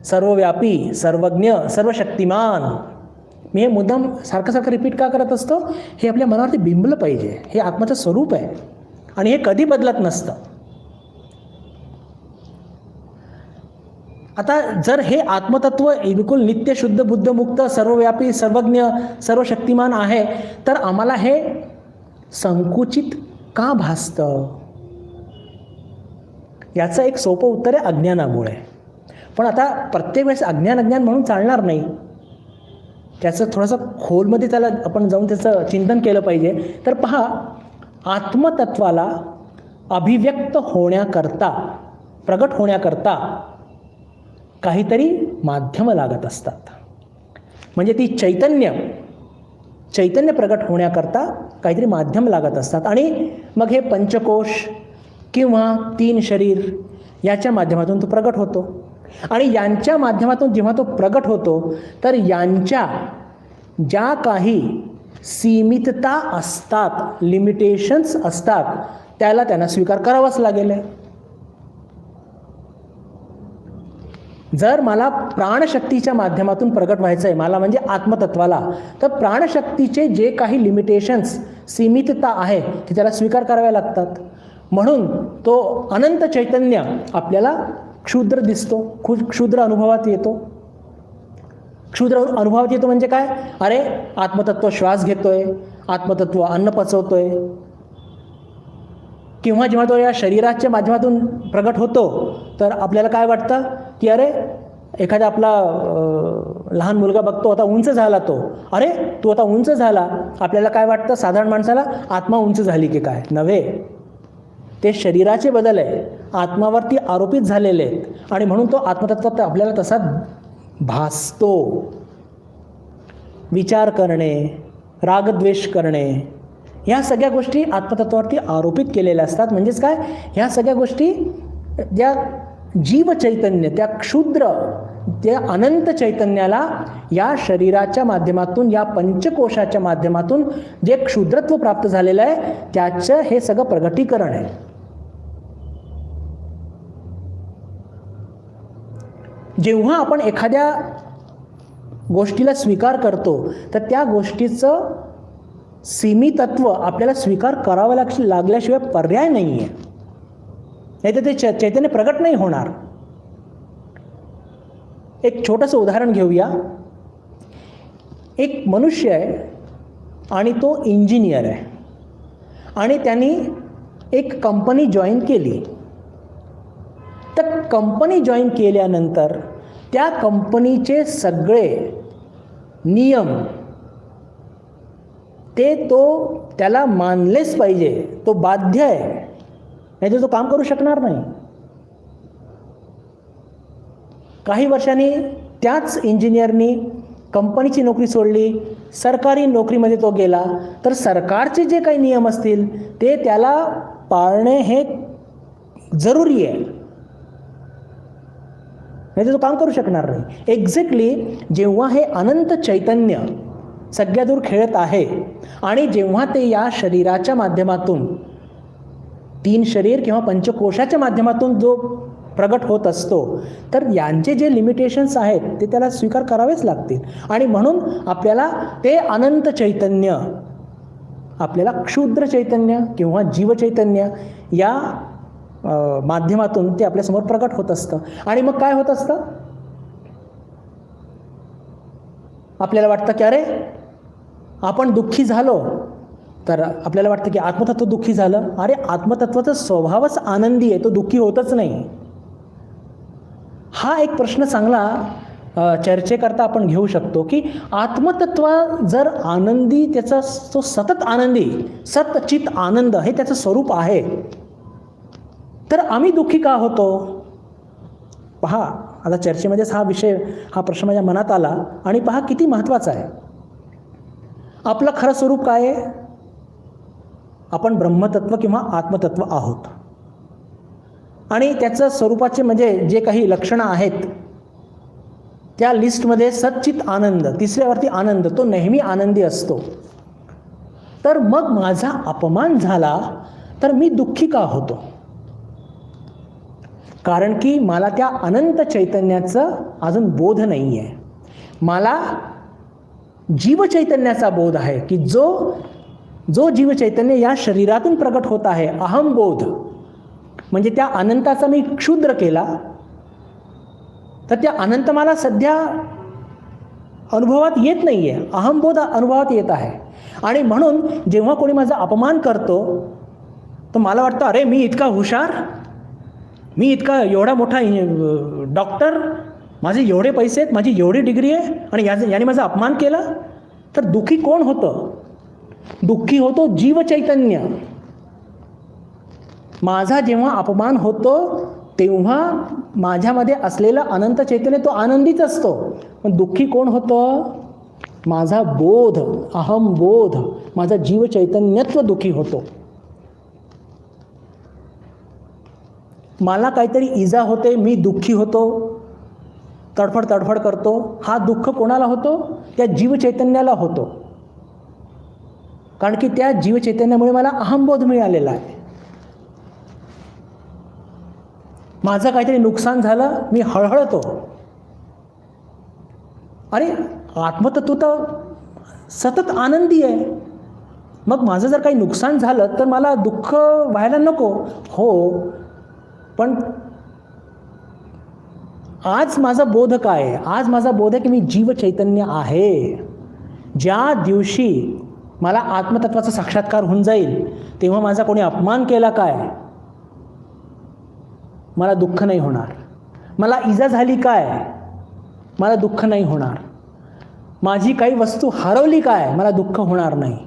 सर्वव्यापी, सर्वज्ञ, सर्वशक्तिमान. मी हे मुद्दाम सारखं रिपीट का करत असतो? हे आपल्या मनावरती बिंबलं पाहिजे. हे आत्म्याचं स्वरूप आहे आणि हे कधी बदलत नसतं. आता जर हे आत्मतत्व बिलकुल नित्य, शुद्ध, बुद्ध, मुक्त, सर्वव्यापी, सर्वज्ञ, सर्वशक्तिमान आहे, तर आम्हाला हे संकुचित का भासतं? याचं एक सोपं उत्तर आहे अज्ञानामुळे. पण आता प्रत्येक वेळेस अज्ञान म्हणून चालणार नाही. त्याचं थोडंसं खोलमध्ये त्याला आपण जाऊन त्याचं चिंतन केलं पाहिजे. तर पहा, आत्मतत्वाला अभिव्यक्त होण्याकरता, प्रगट होण्याकरता काहीतरी माध्यमं लागत असतात. म्हणजे ती चैतन्य प्रगट होण्याकरता काहीतरी माध्यम लागत असतात. आणि मग हे पंचकोश किंवा 3 शरीर याच्या माध्यमातून तो प्रगट होतो. आणि यांच्या माध्यमातून जेव्हा तो प्रगट होतो, तर यांच्या ज्या काही सीमितता असतात, लिमिटेशन्स असतात, त्यांना स्वीकार करावाच लागेल. जर मला प्राणशक्तीच्या माध्यमातून प्रगट व्हायचं आहे, मला म्हणजे आत्मतत्वाला, तर प्राणशक्तीचे जे काही लिमिटेशन्स, सीमितता आहे, ती त्याला स्वीकार कराव्या लागतात. म्हणून तो अनंत चैतन्य आपल्याला क्षुद्र दिसतो, क्षुद्र अनुभवात येतो. क्षुद्र अनुभवात येतो म्हणजे काय? अरे, आत्मतत्व श्वास घेतोय, आत्मतत्व अन्न पचवतोय. किंवा जेव्हा तो या शरीराच्या माध्यमातून प्रगट होतो, तर आपल्याला काय वाटतं की अरे, एखादा आपला लहान मुलगा बघतो, आता उंच झाला तो, अरे तू आता उंच झाला. आपल्याला काय वाटतं साधारण माणसाला? आत्मा उंच झाली की काय? नव्हे, ते शरीराचे बदल आहे, आत्मावरती आरोपित झालेले आहेत. आणि म्हणून तो आत्मतत्व आपल्याला तसा भासतो. विचार करणे, रागद्वेष करणे, ह्या सगळ्या गोष्टी आत्मतत्वावरती आरोपित केलेल्या असतात. म्हणजेच काय? ह्या सगळ्या गोष्टी त्या जीव चैतन्य, त्या क्षुद्र, त्या अनंत चैतन्याला या शरीराच्या माध्यमातून, या पंचकोशाच्या माध्यमातून जे क्षुद्रत्व प्राप्त झालेलं आहे, त्याचं हे सगळं प्रगटीकरण आहे. जेव्हा आपण एखाद्या गोष्टीला स्वीकार करतो, तर त्या गोष्टीचं सीमितत्व आपल्याला स्वीकार करावं लागल्याशिवाय पर्याय नाही आहे. नाही तर ते चैतन्य प्रगट नाही होणार. एक छोटंसं उदाहरण घेऊया. एक मनुष्य आहे आणि तो इंजिनियर आहे आणि त्यांनी एक कंपनी जॉईन केली. तर कंपनी जॉईन केल्यानंतर त्या कंपनीचे सगळे नियम त्याला मानलेच पाहिजे, तो बाध्य आहे, नाही तर तो काम करू शकणार नाही. काही वर्षांनी त्याच इंजिनियरनी कंपनीची नोकरी सोडली, सरकारी नोकरीमध्ये तो गेला, तर सरकारचे जे काही नियम असतील ते त्याला पाळणे हे जरुरी आहे, नाही तर तो काम करू शकणार नाही. एक्झॅक्टली जेव्हा हे अनंत चैतन्य सगळ्या दूर खेळत आहे आणि जेव्हा ते या शरीराच्या माध्यमातून, 3 शरीर किंवा पंचकोशाच्या माध्यमातून जो प्रगट होत असतो, तर यांचे जे लिमिटेशन्स आहेत ते त्याला स्वीकार करावेच लागतील. आणि म्हणून आपल्याला ते अनंत चैतन्य, आपल्याला क्षुद्र चैतन्य किंवा जीवचैतन्य या माध्यमातून ते आपल्यासमोर प्रगट होत असतं. आणि मग काय होत असतं? आपल्याला वाटतं की अरे, आपण दुःखी झालो, तर आपल्याला वाटतं की आत्मतत्व दुःखी झालं. अरे, आत्मतत्वाचा स्वभावच आनंदी आहे, तो दुःखी होतच नाही. हा एक प्रश्न चांगला चर्चेकरता आपण घेऊ शकतो की आत्मतत्व जर आनंदी, त्याचा तो सतत आनंदी, सतचित आनंद हे त्याचं स्वरूप आहे, तर आम्ही दुःखी का होतो? पहा, आता चर्चेमध्येच हा प्रश्न माझ्या मनात आला आणि पहा किती महत्त्वाचा आहे. आपलं खरं स्वरूप काय आहे? आपण ब्रह्मतत्व किंवा आत्मतत्व आहोत. आणि त्याचं स्वरूपाचे म्हणजे जे काही लक्षणं आहेत, त्या लिस्टमध्ये सच्चित आनंद, तिसऱ्यावरती आनंद, तो नेहमी आनंदी असतो. तर मग माझा अपमान झाला तर मी दुःखी का होतो? कारण की मला त्या अनंत चैतन्याचं अजून बोध नाही आहे. मला जीवचैतन्याचा बोध आहे की जो जीवचैतन्य या शरीरातून प्रकट होत आहे, अहमबोध. म्हणजे त्या अनंताचा मी क्षुद्र केला तर त्या अनंत मला सध्या अनुभवात येत नाही आहे, अहमबोध अनुभवात येत आहे. आणि म्हणून जेव्हा कोणी माझा अपमान करतो तर मला वाटतं अरे मी इतका हुशार, मी इतका एवढा मोठा डॉक्टर, माझे एवढे पैसे आहेत, माझी एवढी डिग्री आहे आणि याने माझा अपमान केला. तर दुःखी कोण होतं? दुःखी होतो जीवचैतन्य. माझा जेव्हा अपमान होतो तेव्हा माझ्यामध्ये असलेला अनंत चैतन्य तो आनंदीच असतो. पण दुःखी कोण होतं? माझा बोध, अहमबोध, माझा जीवचैतन्यत्व दुःखी होतो. मला काहीतरी इजा होते, मी दुःखी होतो, तडफड करतो. हा दुःख कोणाला होतो? त्या जीवचैतन्याला होतो. कारण की त्या जीवचैतन्यामुळे मला अहमबोध मिळालेला आहे. माझं काहीतरी नुकसान झालं, मी हळहळतो. अरे आत्मतत्व तर सतत आनंदी आहे, मग माझं जर काही नुकसान झालं तर मला दुःख व्हायला नको. हो, पण आज माझा बोध काय आहे? आज माझा बोध आहे की मी जीवचैतन्य आहे. ज्या दिवशी मला आत्मतत्वाचा साक्षात्कार होऊन जाईल तेव्हा माझा कोणी अपमान केला काय, मला दुःख नाही होणार. मला इजा झाली काय, मला दुःख नाही होणार. माझी काही वस्तू हरवली काय, मला दुःख होणार नाही.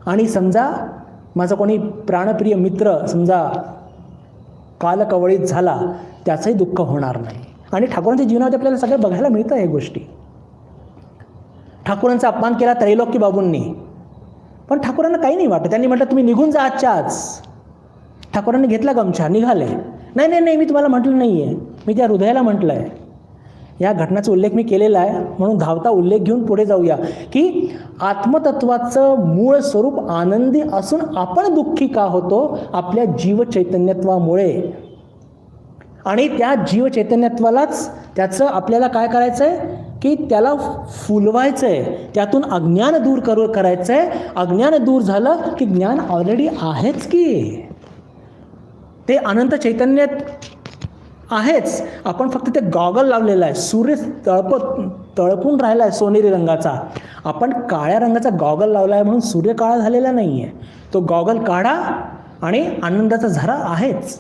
आणि समजा माझा कोणी प्राणप्रिय मित्र समजा कालकवळीत झाला, त्याचंही दुःख होणार नाही. आणि ठाकूरांच्या जीवनात आपल्याला सगळं बघायला मिळतं हे गोष्टी. ठाकूरांचा अपमान केला त्रैलोक्य बाबूंनी, पण ठाकूरांना काही नाही वाटत. त्यांनी म्हटलं तुम्ही निघून जा आजच्या आज. ठाकूरांनी घेतला गमछा, निघाले. नाही, मी तुम्हाला म्हटलं नाही आहे, मी त्या हृदयाला म्हटलं आहे. या घटनाचा उल्लेख मी केलेला आहे म्हणून धावता उल्लेख घेऊन पुढे जाऊया की आत्मतत्वाचं मूळ स्वरूप आनंदी असून आपण दुःखी का होतो? आपल्या जीवचैतन्यत्वामुळे. आणि त्या जीवचैतन्यत्वालाच त्याचं आपल्याला काय करायचं आहे की त्याला फुलवायचं आहे, त्यातून अज्ञान दूर करायचं आहे. अज्ञान दूर झालं की ज्ञान ऑलरेडी आहेच की, ते अनंत चैतन्य आहेच. आपण फक्त ते गॉगल लावलेला आहे. सूर्य तळपून राहिला आहे सोनेरी रंगाचा, आपण काळ्या रंगाचा गॉगल लावला आहे म्हणून सूर्य काळा झालेला नाही आहे. तो गॉगल काढा आणि आनंदाचा झरा आहेच.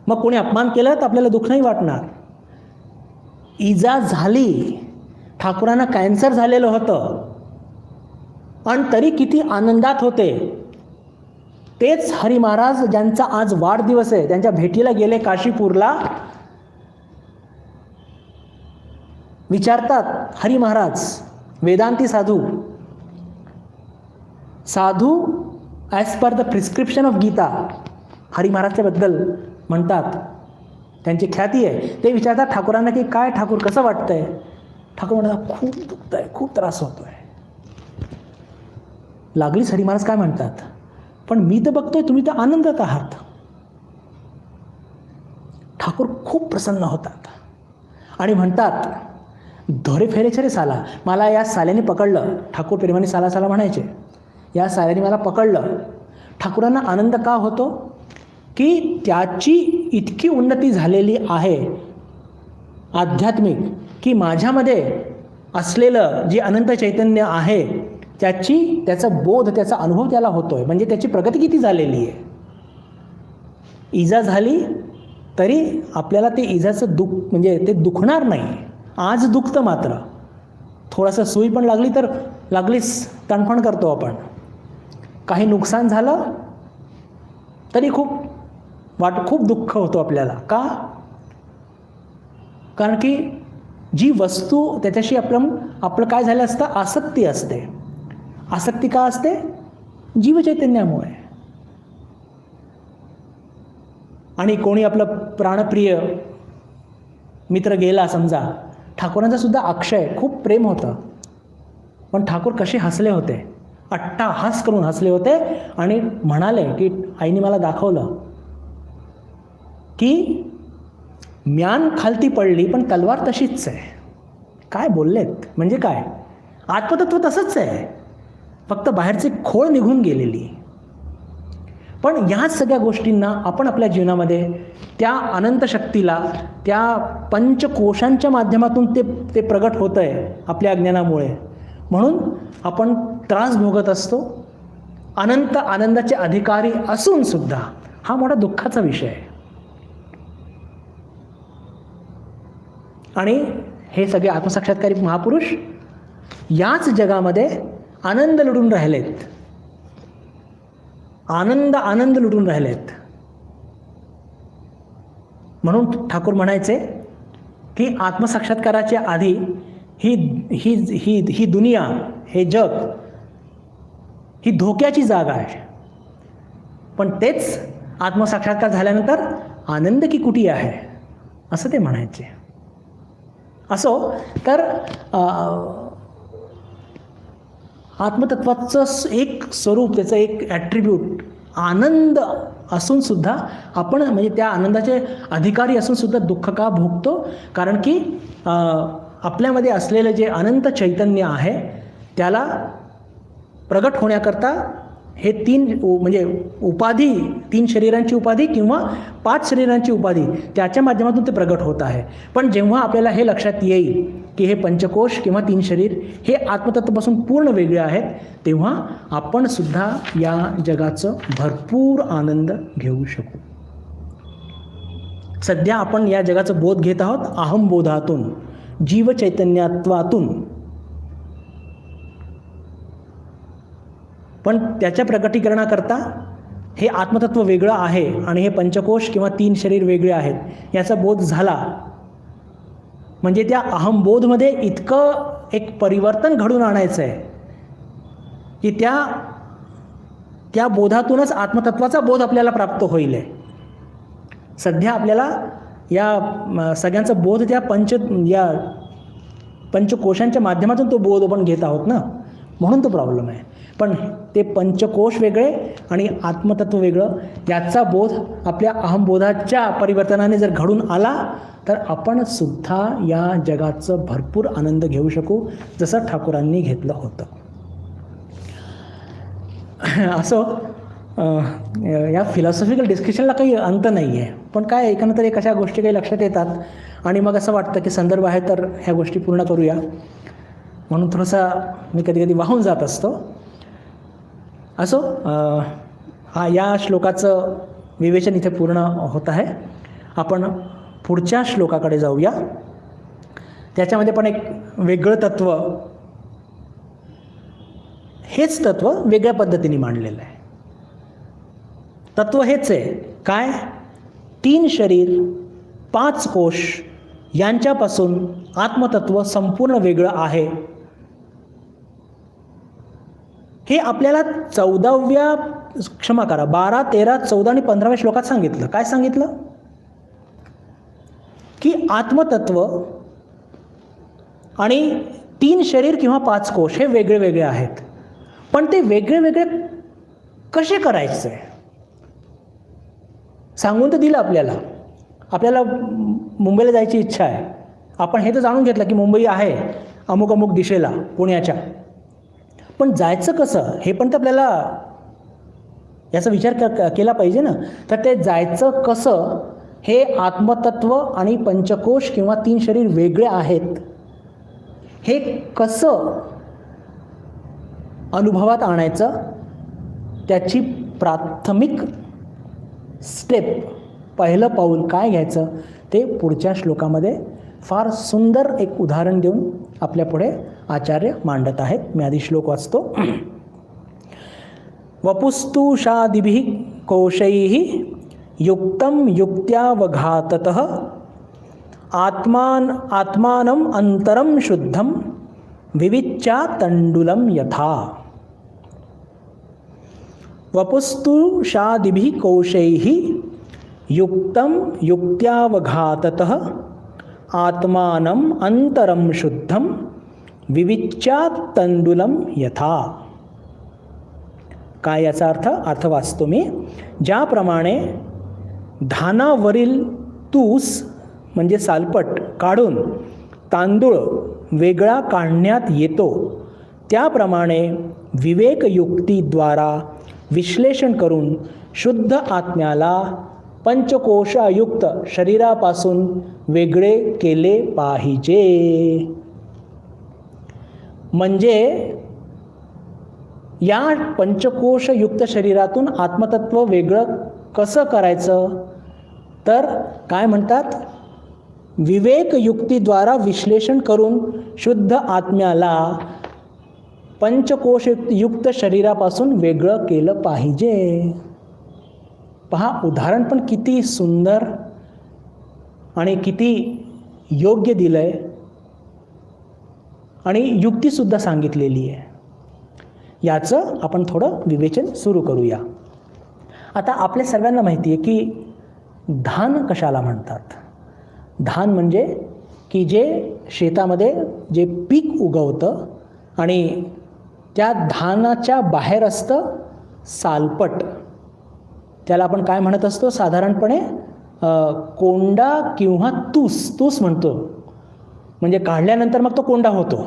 मग कोणी अपमान केला तर आपल्याला दुःख नाही वाटणार. इजा झाली, ठाकूरांना कॅन्सर झालेलं होतं आणि तरी किती आनंदात होते. तेच हरी महाराज ज्यांचा आज वाढदिवस आहे, त्यांच्या भेटीला गेले काशीपूरला. विचारतात हरी महाराज, वेदांती साधू as per the prescription of Gita, Hari महाराजच्या बद्दल म्हणतात, त्यांची ख्याती आहे. ते विचारतात ठाकूरांना की काय ठाकूर कसं वाटतंय? ठाकूर म्हणतात खूप दुखत आहे, खूप त्रास होतोय. लागलीच हरी महाराज काय म्हणतात, पण मी तर बघतोय तुम्ही तर आनंदात आहात. ठाकूर खूप प्रसन्न होतात आणि म्हणतात धोरे फेरेचे रे साला, मला या साल्याने पकडलं. ठाकूर प्रेमाने साला साला म्हणायचे. या साल्याने मला पकडलं. ठाकूरांना आनंद का होतो की त्याची इतकी उन्नती झालेली आहे आध्यात्मिक की माझ्यामध्ये असलेलं जे अनंत चैतन्य आहे त्याचा बोध, त्याचा अनुभव त्याला होतोय. म्हणजे त्याची प्रगती किती झालेली आहे. इजा झाली तरी आपल्याला ते इजाचं दुःख म्हणजे ते दुखणार नाही. आज दुखतं मात्र, थोडंसं सुई पण लागली तर लागलीच तणफण करतो आपण. काही नुकसान झालं तरी खूप दुःख होतो आपल्याला. का? कारण की जी वस्तू त्याच्याशी आपलं काय झालं असतं, आसक्ती असते. आसक्ती का असते? जीवचैतन्यामुळे. आणि कोणी आपलं प्राणप्रिय मित्र गेला समजा, ठाकूरांचा सुद्धा अक्षय खूप प्रेम होतं, पण ठाकूर कसे हसले होते, अट्टाहास करून हसले होते आणि म्हणाले की आईने मला दाखवलं की म्यान खालती पडली पण तलवार तशीच आहे. काय बोललेत म्हणजे काय? आत्मतत्व तसंच आहे, फक्त बाहेरचे खोळ निघून गेलेली. पण ह्याच सगळ्या गोष्टींना आपण आपल्या जीवनामध्ये त्या अनंत शक्तीला, त्या पंचकोशांच्या माध्यमातून ते प्रगट होतं आहे आपल्या अज्ञानामुळे, म्हणून आपण त्रास भोगत असतो. अनंत आनंदाचे अधिकारी असून सुद्धा हा मोठा दुःखाचा विषय आहे. आणि हे सगळे आत्मसाक्षात्कारी महापुरुष याच जगामध्ये आनंद लुटून राहिलेत, आनंद लुटून राहिलेत. म्हणून ठाकूर म्हणायचे की आत्मसाक्षात्काराच्या आधी ही ही ही ही दुनिया, हे जग, ही धोक्याची जागा आहे. पण तेच आत्मसाक्षात्कार झाल्यानंतर आनंद की कुटी आहे, असं ते म्हणायचे. असो तर आत्मतत्वाचं एक स्वरूप, त्याचं एक ॲट्रिब्यूट आनंद असून सुद्धा आपण म्हणजे त्या आनंदाचे अधिकारी असून सुद्धा दुःख का भोगतो? कारण की आपल्यामध्ये असलेलं जे अनंत चैतन्य आहे त्याला प्रगट होण्याकरता हे म्हणजे उपाधी, 3 शरीरांची उपाधी किंवा 5 शरीरांची उपाधी, त्याच्या माध्यमातून ते प्रगट होत आहे. पण जेव्हा आपल्याला हे लक्षात येईल की हे पंचकोश किंवा 3 शरीर हे आत्मतत्वापासून पूर्ण वेगळे आहेत, तेव्हा आपण सुद्धा या जगाचं भरपूर आनंद घेऊ शकू. सध्या आपण या जगाचा बोध घेत आहोत अहमबोधातून, जीवचैतन्यत्वातून. पण त्याच्या प्रकटीकरणाकरता हे आत्मतत्व वेगळं आहे आणि हे पंचकोश किंवा 3 शरीर वेगळे आहेत याचा बोध झाला म्हणजे त्या अहमबोधमध्ये इतकं एक परिवर्तन घडून आणायचं आहे की त्या बोधातूनच आत्मतत्वाचा बोध आपल्याला प्राप्त होईल. सध्या आपल्याला या सगळ्यांचा बोध त्या पंचकोशांच्या माध्यमातून तो बोध आपण घेत आहोत ना, म्हणून तो प्रॉब्लेम आहे. पण ते पंचकोश वेगळे आणि आत्मतत्व वेगळं, याचा बोध आपल्या अहमबोधाच्या परिवर्तनाने जर घडून आला तर आपण सुद्धा या जगाचं भरपूर आनंद घेऊ शकू, जसं ठाकूरांनी घेतलं होतं. असं या फिलॉसॉफिकल डिस्कशनला काही अंत नाही आहे. पण काय एकानंतर एक अशा गोष्टी काही लक्षात येतात आणि मग असं वाटतं की संदर्भ आहे तर ह्या गोष्टी पूर्ण करूया, म्हणून थोडासा मी कधी कधी वाहून जात असतो. असो, या श्लोकाचं विवेचन इथे पूर्ण होत आहे. आपण पुढच्या श्लोकाकडे जाऊया. त्याच्यामध्ये पण एक वेगळं तत्त्व, हेच तत्त्व वेगळ्या पद्धतीने मांडलेलं आहे. तत्त्व हेच आहे. काय? 3 शरीर, 5 कोश यांच्यापासून आत्मतत्व संपूर्ण वेगळं आहे. हे आपल्याला 12, 13, 14 आणि 15व्या श्लोकात सांगितलं. काय सांगितलं? की आत्मतत्व आणि 3 शरीर किंवा 5 कोश हे वेगळे वेगळे आहेत. पण ते वेगळे वेगळे कसे करायचे सांगून तर दिलं आपल्याला. आपल्याला मुंबईला जायची इच्छा आहे, आपण हे तर जाणून घेतलं की मुंबई आहे अमुक अमुक दिशेला पुण्याच्या, पण जायचं कसं हे पण तर आपल्याला याचा विचार केला पाहिजे ना. तर ते जायचं कसं हे आत्मतत्व आणि पंचकोश किंवा 3 शरीर वेगळे आहेत हे कसं अनुभवात आणायचं, त्याची प्राथमिक स्टेप, पहिलं पाऊल काय घ्यायचं ते पुढच्या श्लोकामध्ये फार सुंदर एक उदाहरण देऊन आपल्यापुढे आचार्य मांडत आहेत. मी आधी श्लोक वाचतो. वपुस्तुषादिभिः कोशैः युक्तं युक्त्यावघाततः आत्मानं अंतरं शुद्धं विविच्या तंडुलं यथा. वपुस्तुषादिभिः कोशैः युक्तं युक्त्यावघाततः आत्मानं अंतरं शुद्धं विविच्या तंडुलं यथा. काय याचा अर्थ वाचतो मी. ज्याप्रमाणे धानावरील तूस म्हणजे सालपट काढून तांदूळ वेगळा काढण्यात येतो, त्याप्रमाणे विवेकयुक्तीद्वारा विश्लेषण करून शुद्ध आत्म्याला पंचकोशायुक्त शरीरापासून वेगळे केले पाहिजे. म्हणजे या पंचकोशयुक्त शरीरातून आत्मतत्व वेगळं कसं करायचं, तर काय म्हणतात, विवेकयुक्तीद्वारा विश्लेषण करून शुद्ध आत्म्याला पंचकोशयुक्त शरीरापासून वेगळं केलं पाहिजे. पहा, उदाहरण पण किती सुंदर आणि किती योग्य दिलं आहे आणि युक्तीसुद्धा सांगितलेली आहे. याचं आपण थोडं विवेचन सुरू करूया. आता आपल्या सर्वांना माहिती आहे की धान कशाला म्हणतात. धान म्हणजे की जे शेतामध्ये जे पीक उगवतं आणि त्या धानाच्या बाहेर असतं सालपट, त्याला आपण काय म्हणत असतो साधारणपणे, कोंडा किंवा तूस म्हणतो. म्हणजे काढल्यानंतर मग तो कोंडा होतो,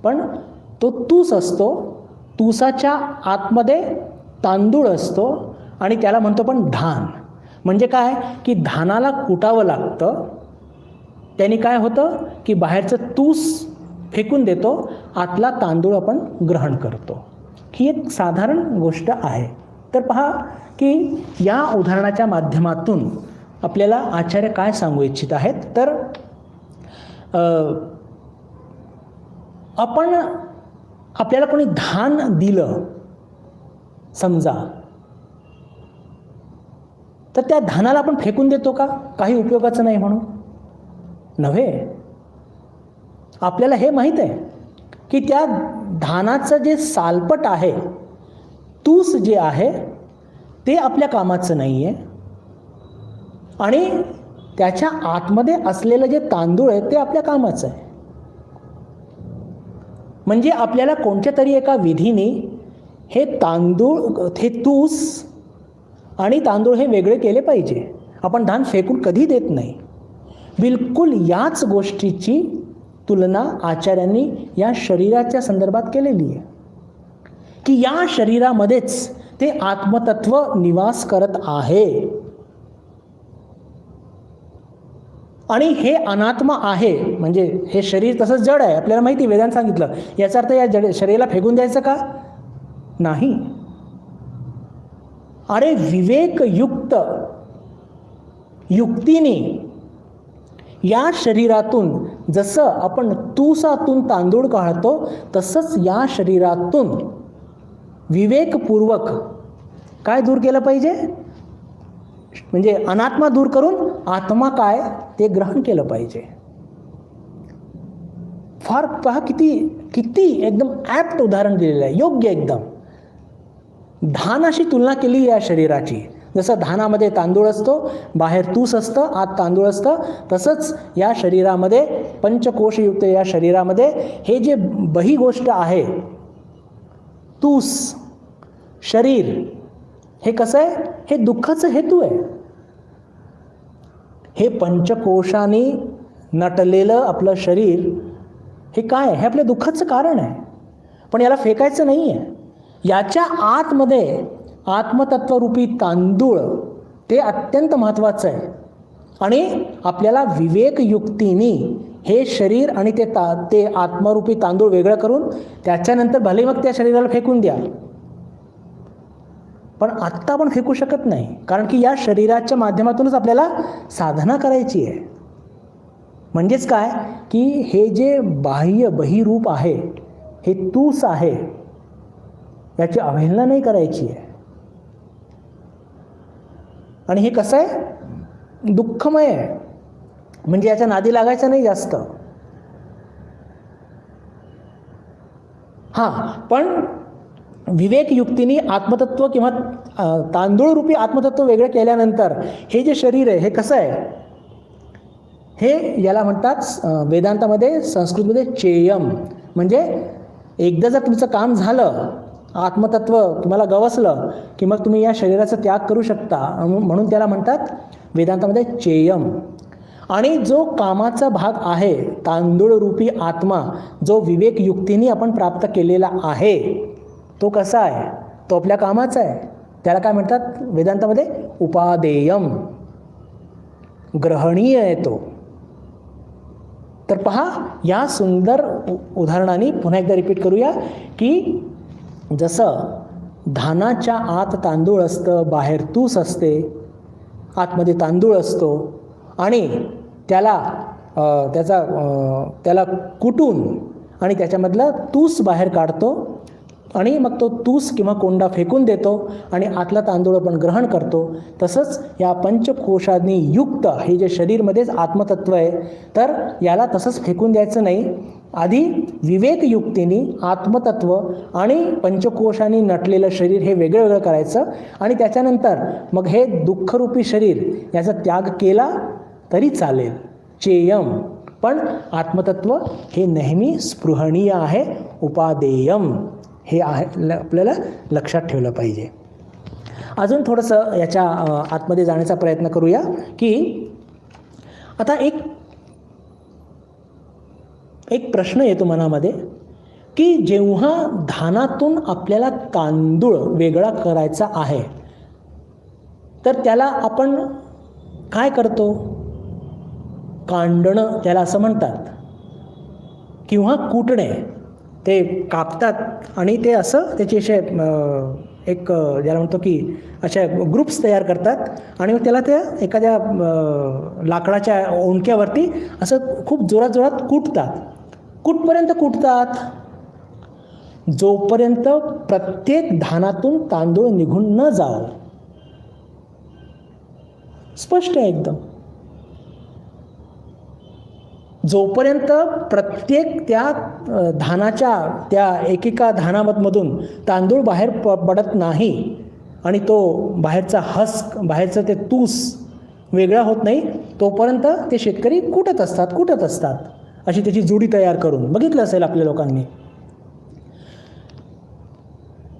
पण तो तूस असतो. तूसाच्या आतमध्ये तांदूळ असतो आणि त्याला म्हणतो पण धान. म्हणजे काय की धानाला कुटावं लागतं, त्याने काय होतं की बाहेरचं तूस फेकून देतो, आतला तांदूळ आपण ग्रहण करतो. ही एक साधारण गोष्ट आहे. तर पहा की या उदाहरणाच्या माध्यमातून आपल्याला आचार्य काय सांगू इच्छित आहेत, तर आपल्याला कोणी धान दिलं समजा, तर त्या धानाला आपण फेकून देतो का, काही उपयोगाचं नाही म्हणून नव्हे. आपल्याला हे माहीत आहे की त्या धानाचं जे सालपट आहे, तूस जे आहे ते आपल्या कामाचं नाही आहे आणि त्याच्या आतमध्ये असलेलं जे तांदूळ आहे ते आपल्या कामाचं आहे. म्हणजे आपल्याला कोणत्या तरी एका विधीने हे तांदूळ, हे तूस आणि तांदूळ हे वेगळे केले पाहिजे. आपण धान फेकून कधी देत नाही. बिलकुल याच गोष्टीची तुलना आचार्यांनी या शरीराच्या संदर्भात केलेली आहे की या शरीरामध्येच ते आत्मतत्व निवास करत आहे आणि हे अनात्मा आहे. म्हणजे हे शरीर तसंच जड आहे, आपल्याला माहिती, वेदांत सांगितलं. याचा अर्थ या शरीराला फेकून द्यायचं का, नाही. अरे विवेकयुक्त युक्तीने या शरीरातून जसं आपण तूसातून तांदूळ काढतो, तसंच या शरीरातून विवेकपूर्वक काय दूर केलं पाहिजे, म्हणजे अनात्मा दूर करून आत्मा काय ते ग्रहण केलं पाहिजे. फार पहा किती एकदम ॲप्ट उदाहरण दिलेलं आहे, योग्य एकदम. धानाशी तुलना केली या शरीराची. जसं धानामध्ये तांदूळ असतो, बाहेर तूस असतं, आत तांदूळ असतं, तसंच या शरीरामध्ये पंचकोशयुक्त या शरीरामध्ये हे जे बही गोष्ट आहे, तूस शरीर, हे कसं आहे, हे दुःखाचं हेतू आहे. हे पंचकोशाने नटलेलं आपलं शरीर हे काय आहे, हे आपल्या दुःखाचं कारण आहे. पण याला फेकायचं नाही आहे. याच्या आतमध्ये आत्मतत्वरूपी तांदूळ ते अत्यंत महत्त्वाचं आहे आणि आपल्याला विवेकयुक्तीने हे शरीर आणि ते आत्मरूपी तांदूळ वेगळं करून त्याच्यानंतर भले मग त्या शरीराला फेकून द्या, पण आत्ता आपण फेकू शकत नाही. कारण की या शरीराच्या माध्यमातूनच आपल्याला साधना करायची आहे. म्हणजेच काय की हे जे बाह्य बहिरूप आहे, हे तूस आहे, याची अवहेलना नाही करायची आहे. आणि हे कसं आहे, दुःखमय आहे. म्हणजे याच्या नादी लागायचं नाही जास्त. पण विवेकयुक्तीने आत्मतत्व किंवा तांदूळरूपी आत्मतत्व वेगळं केल्यानंतर हे जे शरीर आहे हे कसं आहे, हे याला म्हणतात वेदांतामध्ये, संस्कृतमध्ये चेयम. म्हणजे एकदा जर तुमचं काम झालं, आत्मतत्व तुम्हाला गवसलं की मग तुम्ही या शरीराचा त्याग करू शकता. म्हणून त्याला म्हणतात वेदांतामध्ये चेयम. आणि जो कामाचा भाग आहे, तांदूळरूपी आत्मा जो विवेक युक्तीने आपण प्राप्त केलेला आहे, तो कसा आहे? तो आपल्या कामाचा आहे. त्याला काय म्हणतात वेदांतामध्ये? उपादेयम, ग्रहणीय आहे तो. तर पहा, या सुंदर उदाहरणाने पुन्हा एकदा रिपीट करूया की जसं धानाच्या आत तांदूळ असतं, बाहेर तूस असते, आतमध्ये तांदूळ असतो आणि त्याला कुटून आणि त्याच्यामधलं तूस बाहेर काढतो आणि मग तो तूस किंवा कोंडा फेकून देतो आणि आतला तांदूळ आपण ग्रहण करतो. तसंच या पंचकोशांनी युक्त हे जे शरीरमध्येच आत्मतत्व आहे, तर याला तसंच फेकून द्यायचं नाही. आधी विवेकयुक्तीने आत्मतत्व आणि पंचकोशांनी नटलेलं शरीर हे वेगळं वेगळं करायचं आणि त्याच्यानंतर मग हे दुःखरूपी शरीर याचा त्याग केला तरी चालेल. चेयम, पण आत्मतत्व हे नेहमी स्पृहणीय आहे, उपादेयम हे आहे, आपल्याला लक्षात ठेवलं पाहिजे. अजून थोडंसं याच्या आतमध्ये जाण्याचा प्रयत्न करूया की आता एक प्रश्न येतो मनामध्ये की जेव्हा धानातून आपल्याला तांदूळ वेगळा करायचा आहे, तर त्याला आपण काय करतो? कांडणं त्याला असं म्हणतात, किंवा कुटणे. ते कापतात आणि ते असं त्याचे असे एक ज्याला म्हणतो की अशा ग्रुप्स तयार करतात आणि मग त्याला त्या एखाद्या लाकडाच्या ओंडक्यावरती असं खूप जोरात जोरात कुटतात. कुठपर्यंत कुटतात? जोपर्यंत प्रत्येक धानातून तांदूळ निघून न जावं. स्पष्ट आहे एकदम. जोपर्यंत प्रत्येक त्या धानाच्या त्या एकेका धानामधून तांदूळ बाहेर पडत नाही आणि तो बाहेरचा हस्क, बाहेरचं ते तूस वेगळा होत नाही, तोपर्यंत ते शेतकरी कुटत असतात अशी त्याची जोडी तयार करून. बघितलं असेल आपल्या लोकांनी.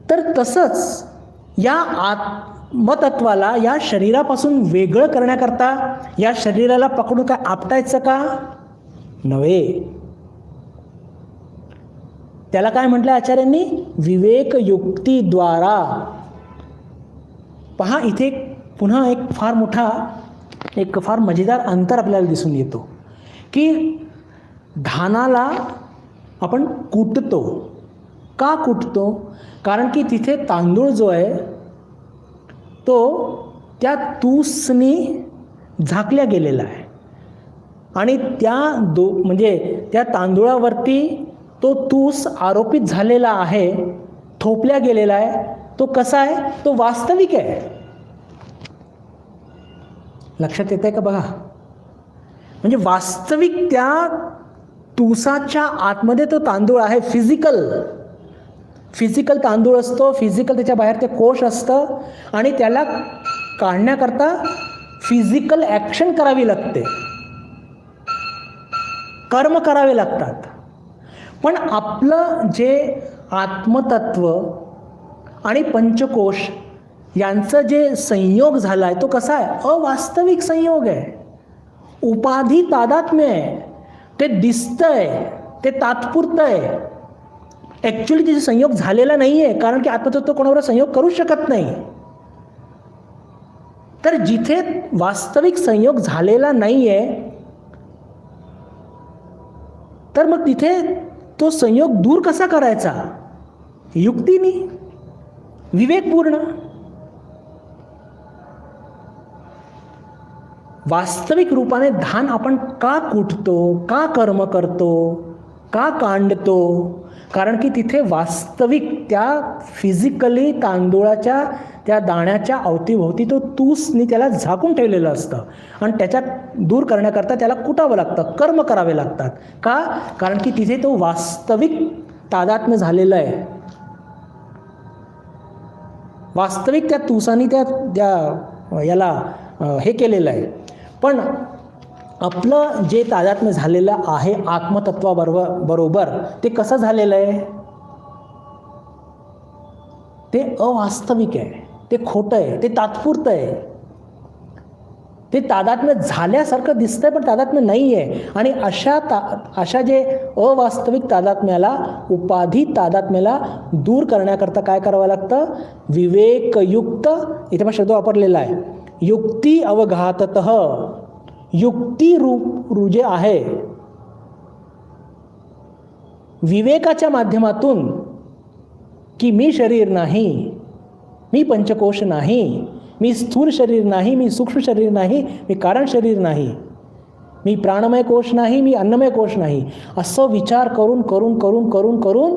तर तसंच या आत्मतत्वाला या शरीरापासून वेगळं करण्याकरता या शरीराला पकडून काय आपटायचं का? नव्हे. त्याला काय म्हटलं आचार्यांनी? विवेकयुक्तीद्वारा. पहा, इथे पुन्हा एक फार मोठा, एक फार मजेदार अंतर आपल्याला दिसून येतो की धानाला आपण कुटतो. का कुटतो? कारण की तिथे तांदूळ जो आहे तो त्या तूसनी झाकल्या गेलेला आहे आणि म्हणजे त्या तांदूळावरती तो तूस आरोपित झालेला आहे, थोपल्या गेलेला आहे. तो कसा आहे? तो वास्तविक आहे. लक्षात येत आहे का? बघा, म्हणजे वास्तविक त्या तुसाच्या आतमध्ये तो तांदूळ आहे. फिजिकल तांदूळ असतो, फिजिकल त्याच्या बाहेर ते कोश असतं आणि त्याला काढण्याकरता फिजिकल ॲक्शन करावी लागते, कर्म करावे लागतात. पण आपलं जे आत्मतत्व आणि पंचकोश यांचं जे संयोग झाला आहे तो कसा आहे? अवास्तविक संयोग आहे, उपाधी तादात्म्य आहे. ते दिसतंय, ते तात्पुरतं आहे. ॲक्च्युली तिथे संयोग झालेला नाही आहे, कारण की आत्मतत्व कोणावर संयोग करू शकत नाही. तर जिथे वास्तविक संयोग झालेला नाही आहे, तर मग तिथे तो संयोग दूर कसा करायचा? युक्तीने, विवेकपूर्ण. वास्तविक रूपाने धान आपण का कुटतो, का कर्म करतो, का कांडतो? कारण की तिथे वास्तविक त्या फिजिकली तांदूळाच्या त्या दाण्याच्या अवतीभोवती तो तूसनी त्याला झाकून ठेवलेलं असतं आणि त्याच्यात दूर करण्याकरता त्याला कुटावं लागतं, कर्म करावे लागतात. का? कारण की तिथे तो वास्तविक तादात्म्य झालेलं आहे. वास्तविक त्या तुसानी त्या याला हे केलेलं आहे. पण आपलं जे तादात्म्य झालेलं आहे आत्मतत्वाबरोबर, ते कसं झालेलं आहे? ते अवास्तविक आहे, ते खोटं आहे, ते तात्पुरतं आहे, ते तादात्म्य झाल्यासारखं दिसतंय पण तादात्म्य नाही आहे. आणि अशा जे अवास्तविक तादात्म्याला, उपाधी तादात्म्याला दूर करण्याकरता काय करावं लागतं? विवेकयुक्त, इथे पण शब्द वापरलेला आहे, युक्ती अवघाततः, युक्ती रूप जे आहे विवेकाच्या माध्यमातून, की मी शरीर नाही, मी पंचकोश नाही, मी स्थूल शरीर नाही, मी सूक्ष्म शरीर नाही, मी कारण शरीर नाही, मी प्राणमय कोश नाही, मी अन्नमय कोश नाही, असं विचार करून करून करून करून करून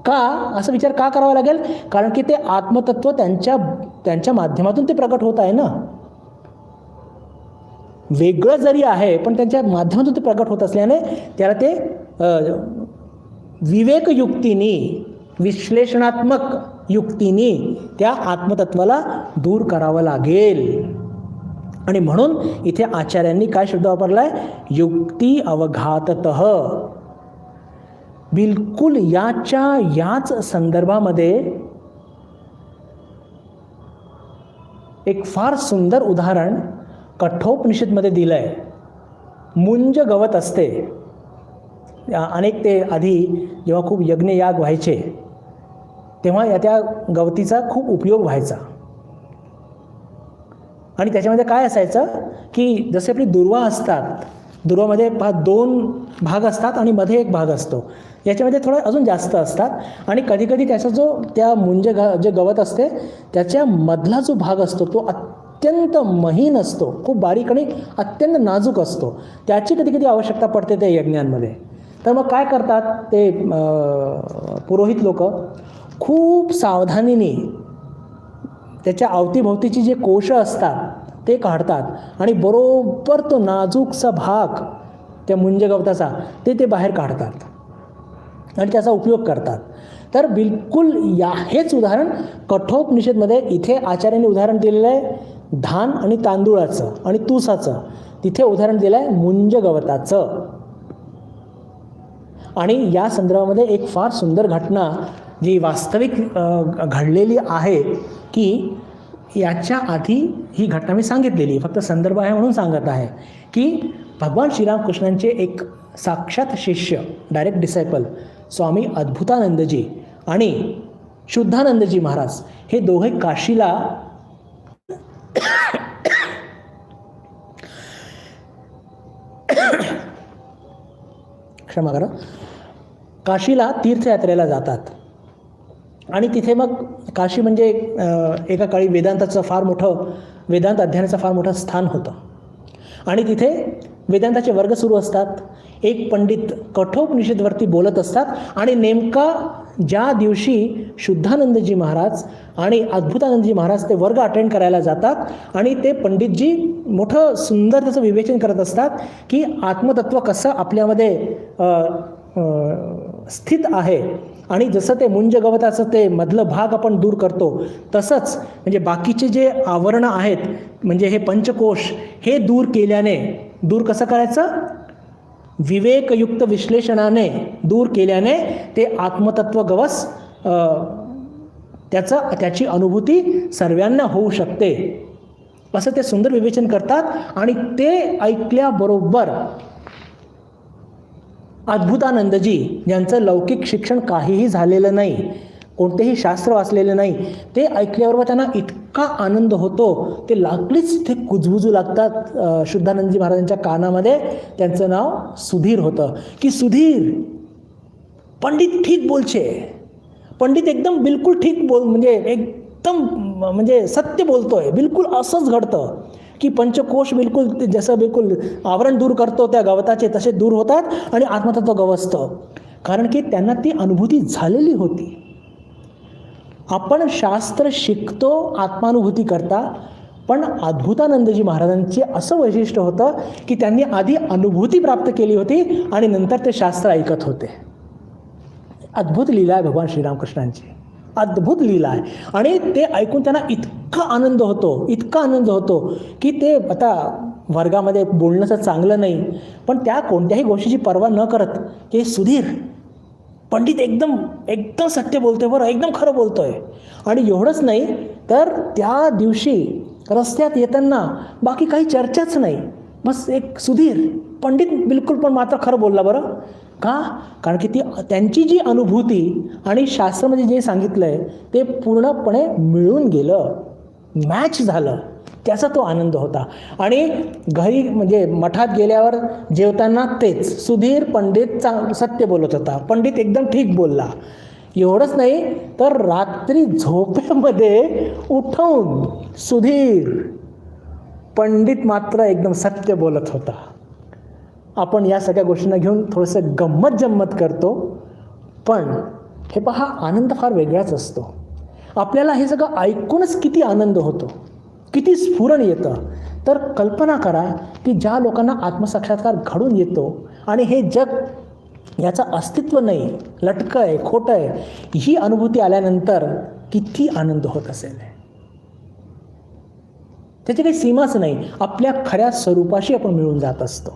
का असं विचार का करावा लागेल? कारण की ते आत्मतत्व त्यांच्या माध्यमातून ते प्रकट होत आहे ना. वेगळं जरी आहे पण त्यांच्या माध्यमातून ते प्रकट होत असल्याने त्याला ते विवेकयुक्तीने, विश्लेषणात्मक युक्तीने त्या आत्मतत्वाला दूर करावं लागेल. आणि म्हणून इथे आचार्यांनी काय शब्द वापरलाय? युक्ती अवघाततः. बिलकुल याच संदर्भामध्ये एक फार सुंदर उदाहरण कठोपनिषदमध्ये दिलं आहे. मुंज गवत असते. अनेक ते आधी जेव्हा खूप यज्ञयाग व्हायचे तेव्हा त्या गवतीचा खूप उपयोग व्हायचा. आणि त्याच्यामध्ये काय असायचं की जसे आपली दुर्वा असतात, दुर्वामध्ये 2 भाग असतात आणि मध्ये एक भाग असतो. याच्यामध्ये थोडं अजून जास्त असतात. आणि कधीकधी त्याचा त्या जे गवत असते त्याच्या मधला जो भाग असतो तो अत्यंत महीन असतो, खूप बारीक आणि अत्यंत नाजूक असतो. त्याची कधी आवश्यकता पडते त्या यज्ञांमध्ये. तर मग काय करतात ते पुरोहित लोक? खूप सावधानीने त्याच्या अवतीभोवतीची जे कोश असतात ते काढतात आणि बरोबर तो नाजूकसा भाग त्या मुंज गवताचा ते बाहेर काढतात आणि त्याचा उपयोग करतात. तर बिलकुल हेच उदाहरण कठोपनिषदमध्ये इथे आचार्यांनी उदाहरण दिलेलं आहे धान आणि तांदूळाचं आणि तुसाचं. तिथे उदाहरण दिलं आहे मुंज गवताचं. आणि या संदर्भामध्ये एक फार सुंदर घटना जी वास्तविक घडलेली आहे की याच्या आधी ही घटना मी सांगितलेली, फक्त संदर्भ आहे म्हणून सांगत आहे की भगवान श्रीरामकृष्णांचे एक साक्षात शिष्य, डायरेक्ट डिसायपल स्वामी अद्भुतानंदजी आणि शुद्धानंदजी महाराज हे दोघे काशीला क्षमा करा, काशीला तीर्थयात्रेला जातात. आणि तिथे मग काशी म्हणजे एका काळी वेदांत अध्ययनाचं फार मोठं स्थान होतं. आणि तिथे वेदांताचे वर्ग सुरू असतात. एक पंडित कठोपनिषदवरती बोलत असतात आणि नेमका ज्या दिवशी शुद्धानंदजी महाराज आणि अद्भुतानंदजी महाराज ते वर्ग अटेंड करायला जातात आणि ते पंडितजी मोठं सुंदर त्याचं विवेचन करत असतात की आत्मतत्व कसं आपल्यामध्ये स्थित आहे. आणि जसं ते मुंज गवताचं ते मधलं भाग आपण दूर करतो तसंच म्हणजे बाकीचे जे आवरणं आहेत म्हणजे हे पंचकोश हे दूर केल्याने, दूर कसं करायचं? विवेकयुक्त विश्लेषणाने दूर केल्याने ते आत्मतत्व गवस त्याची अनुभूती सर्वांना होऊ शकते असं ते सुंदर विवेचन करतात. आणि ते ऐकल्याबरोबर अद्भुतानंदजी ज्यांचं लौकिक शिक्षण काहीही झालेलं नाही, कोणतेही शास्त्र वाचलेलं नाही, ते ऐकल्याबरोबर त्यांना इतका आनंद होतो ते लागलीच ते कुजबुजू लागतात. शुद्धानंदजी महाराजांच्या कानामध्ये त्यांचं नाव सुधीर होतं की सुधीर पंडित ठीक बोलचे, पंडित एकदम बिलकुल ठीक म्हणजे एकदम म्हणजे सत्य बोलतोय, बिलकुल असंच घडतं की पंचकोश बिलकुल जसं बिलकुल आवरण दूर करतो त्या गवताचे तसे दूर होतात आणि आत्मतत्व गवसतं. कारण की त्यांना ती अनुभूती झालेली होती. आपण शास्त्र शिकतो आत्मानुभूती करता, पण अद्भुतानंदजी महाराजांचे असं वैशिष्ट्य होतं की त्यांनी आधी अनुभूती प्राप्त केली होती आणि नंतर ते शास्त्र ऐकत होते. अद्भुत लीला आहे भगवान श्रीरामकृष्णांची, अद्भुत लीला आहे. आणि ते ऐकून त्यांना इतका आनंद होतो की ते आता वर्गामध्ये बोलणंच चांगलं नाही पण त्या कोणत्याही गोष्टीची पर्वा न करत की सुधीर पंडित एकदम सत्य बोलतोय बरं, एकदम खरं बोलतोय. आणि एवढंच नाही तर त्या दिवशी रस्त्यात येताना बाकी काही चर्चाच नाही, बस एक सुधीर पंडित बिलकुल पण मात्र खरं बोलला बरं का, कारण की त्यांची जी अनुभूती आणि शास्त्रामध्ये जे सांगितलं आहे ते पूर्णपणे मिळून गेलं, मॅच झालं, त्याचा तो आनंद होता. आणि घरी म्हणजे मठात गेल्यावर जेवताना तेच सुधीर पंडित सत्य बोलत होता, पंडित एकदम ठीक बोलला. एवढंच नाही तर रात्री झोपेमध्ये उठवून सुधीर पंडित मात्र एकदम सत्य बोलत होता. आपण या सगळ्या गोष्टींना घेऊन थोडंसं गंमत जम्मत करतो, पण हे पहा आनंद फार वेगळाच असतो. आपल्याला हे सगळं ऐकूनच किती आनंद होतो, किती स्फुरण येतं. तर कल्पना करा की ज्या लोकांना आत्मसाक्षात्कार घडून येतो आणि हे जग याचं अस्तित्व नाही, लटकं आहे, खोटं आहे, ही अनुभूती आल्यानंतर किती आनंद होत असेल. त्याची काही सीमाच नाही, आपल्या खऱ्या स्वरूपाशी आपण मिळून जात असतो.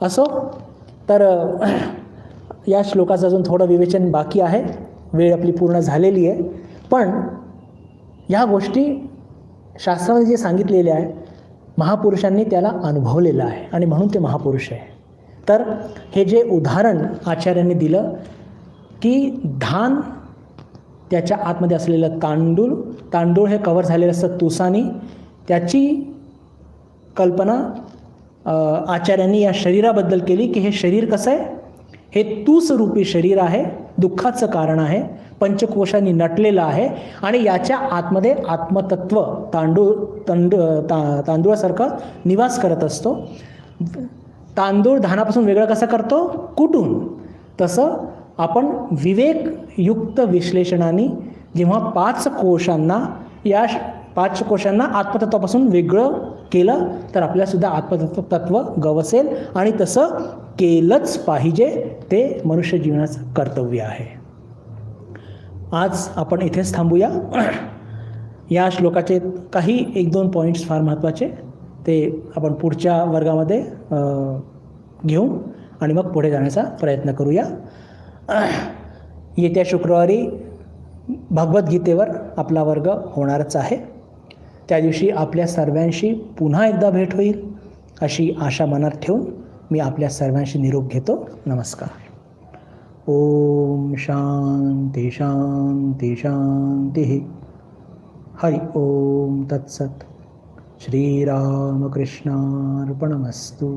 असो, तर या श्लोकाचं अजून थोडं विवेचन बाकी आहे, वेळ आपली पूर्ण झालेली आहे. पण या गोष्टी शास्त्रामध्ये जे सांगितलेले आहे महापुरुषांनी त्याला अनुभवलेलं आहे आणि म्हणून ते महापुरुष आहे. तर हे जे उदाहरण आचार्यांनी दिलं की धान, त्याच्या आतमध्ये असलेलं तांदूळ हे कव्हर झालेलं असतं तुसानी, त्याची कल्पना आचार्यांनी या शरीराबद्दल केली की हे शरीर कसं आहे, हे तूसरूपी शरीर आहे, दुःखाचं कारण आहे, पंचकोशांनी नटलेलं आहे आणि याच्या आतमध्ये आत्मतत्व तांदूळासारखा निवास करत असतो. तांदूळ धानापासून वेगळं कसं करतो, कुटून. तसं आपण विवेकयुक्त विश्लेषणाने जेव्हा पाच कोशांना आत्मतत्वापासून वेगळं केलं तर आपल्यालासुद्धा आत्मतत्व गवसेल आणि तसं केलंच पाहिजे, ते मनुष्य जीवनाचं कर्तव्य आहे. आज आपण इथेच थांबूया. या श्लोकाचे काही 1-2 पॉईंट्स फार महत्त्वाचे, ते आपण पुढच्या वर्गामध्ये घेऊ आणि मग पुढे जाण्याचा प्रयत्न करूया. येत्या शुक्रवारी भगवद्गीतेवर आपला वर्ग होणारच आहे. त्या दिवशी आपल्या सर्वांशी पुन्हा एकदा भेट होईल अशी आशा मनात ठेवून मी आपल्या सर्वांशी निरोप घेतो. नमस्कार. ओम शांती शांती शांती. हरि ओम तत्सत. श्रीरामकृष्णार्पणमस्तु.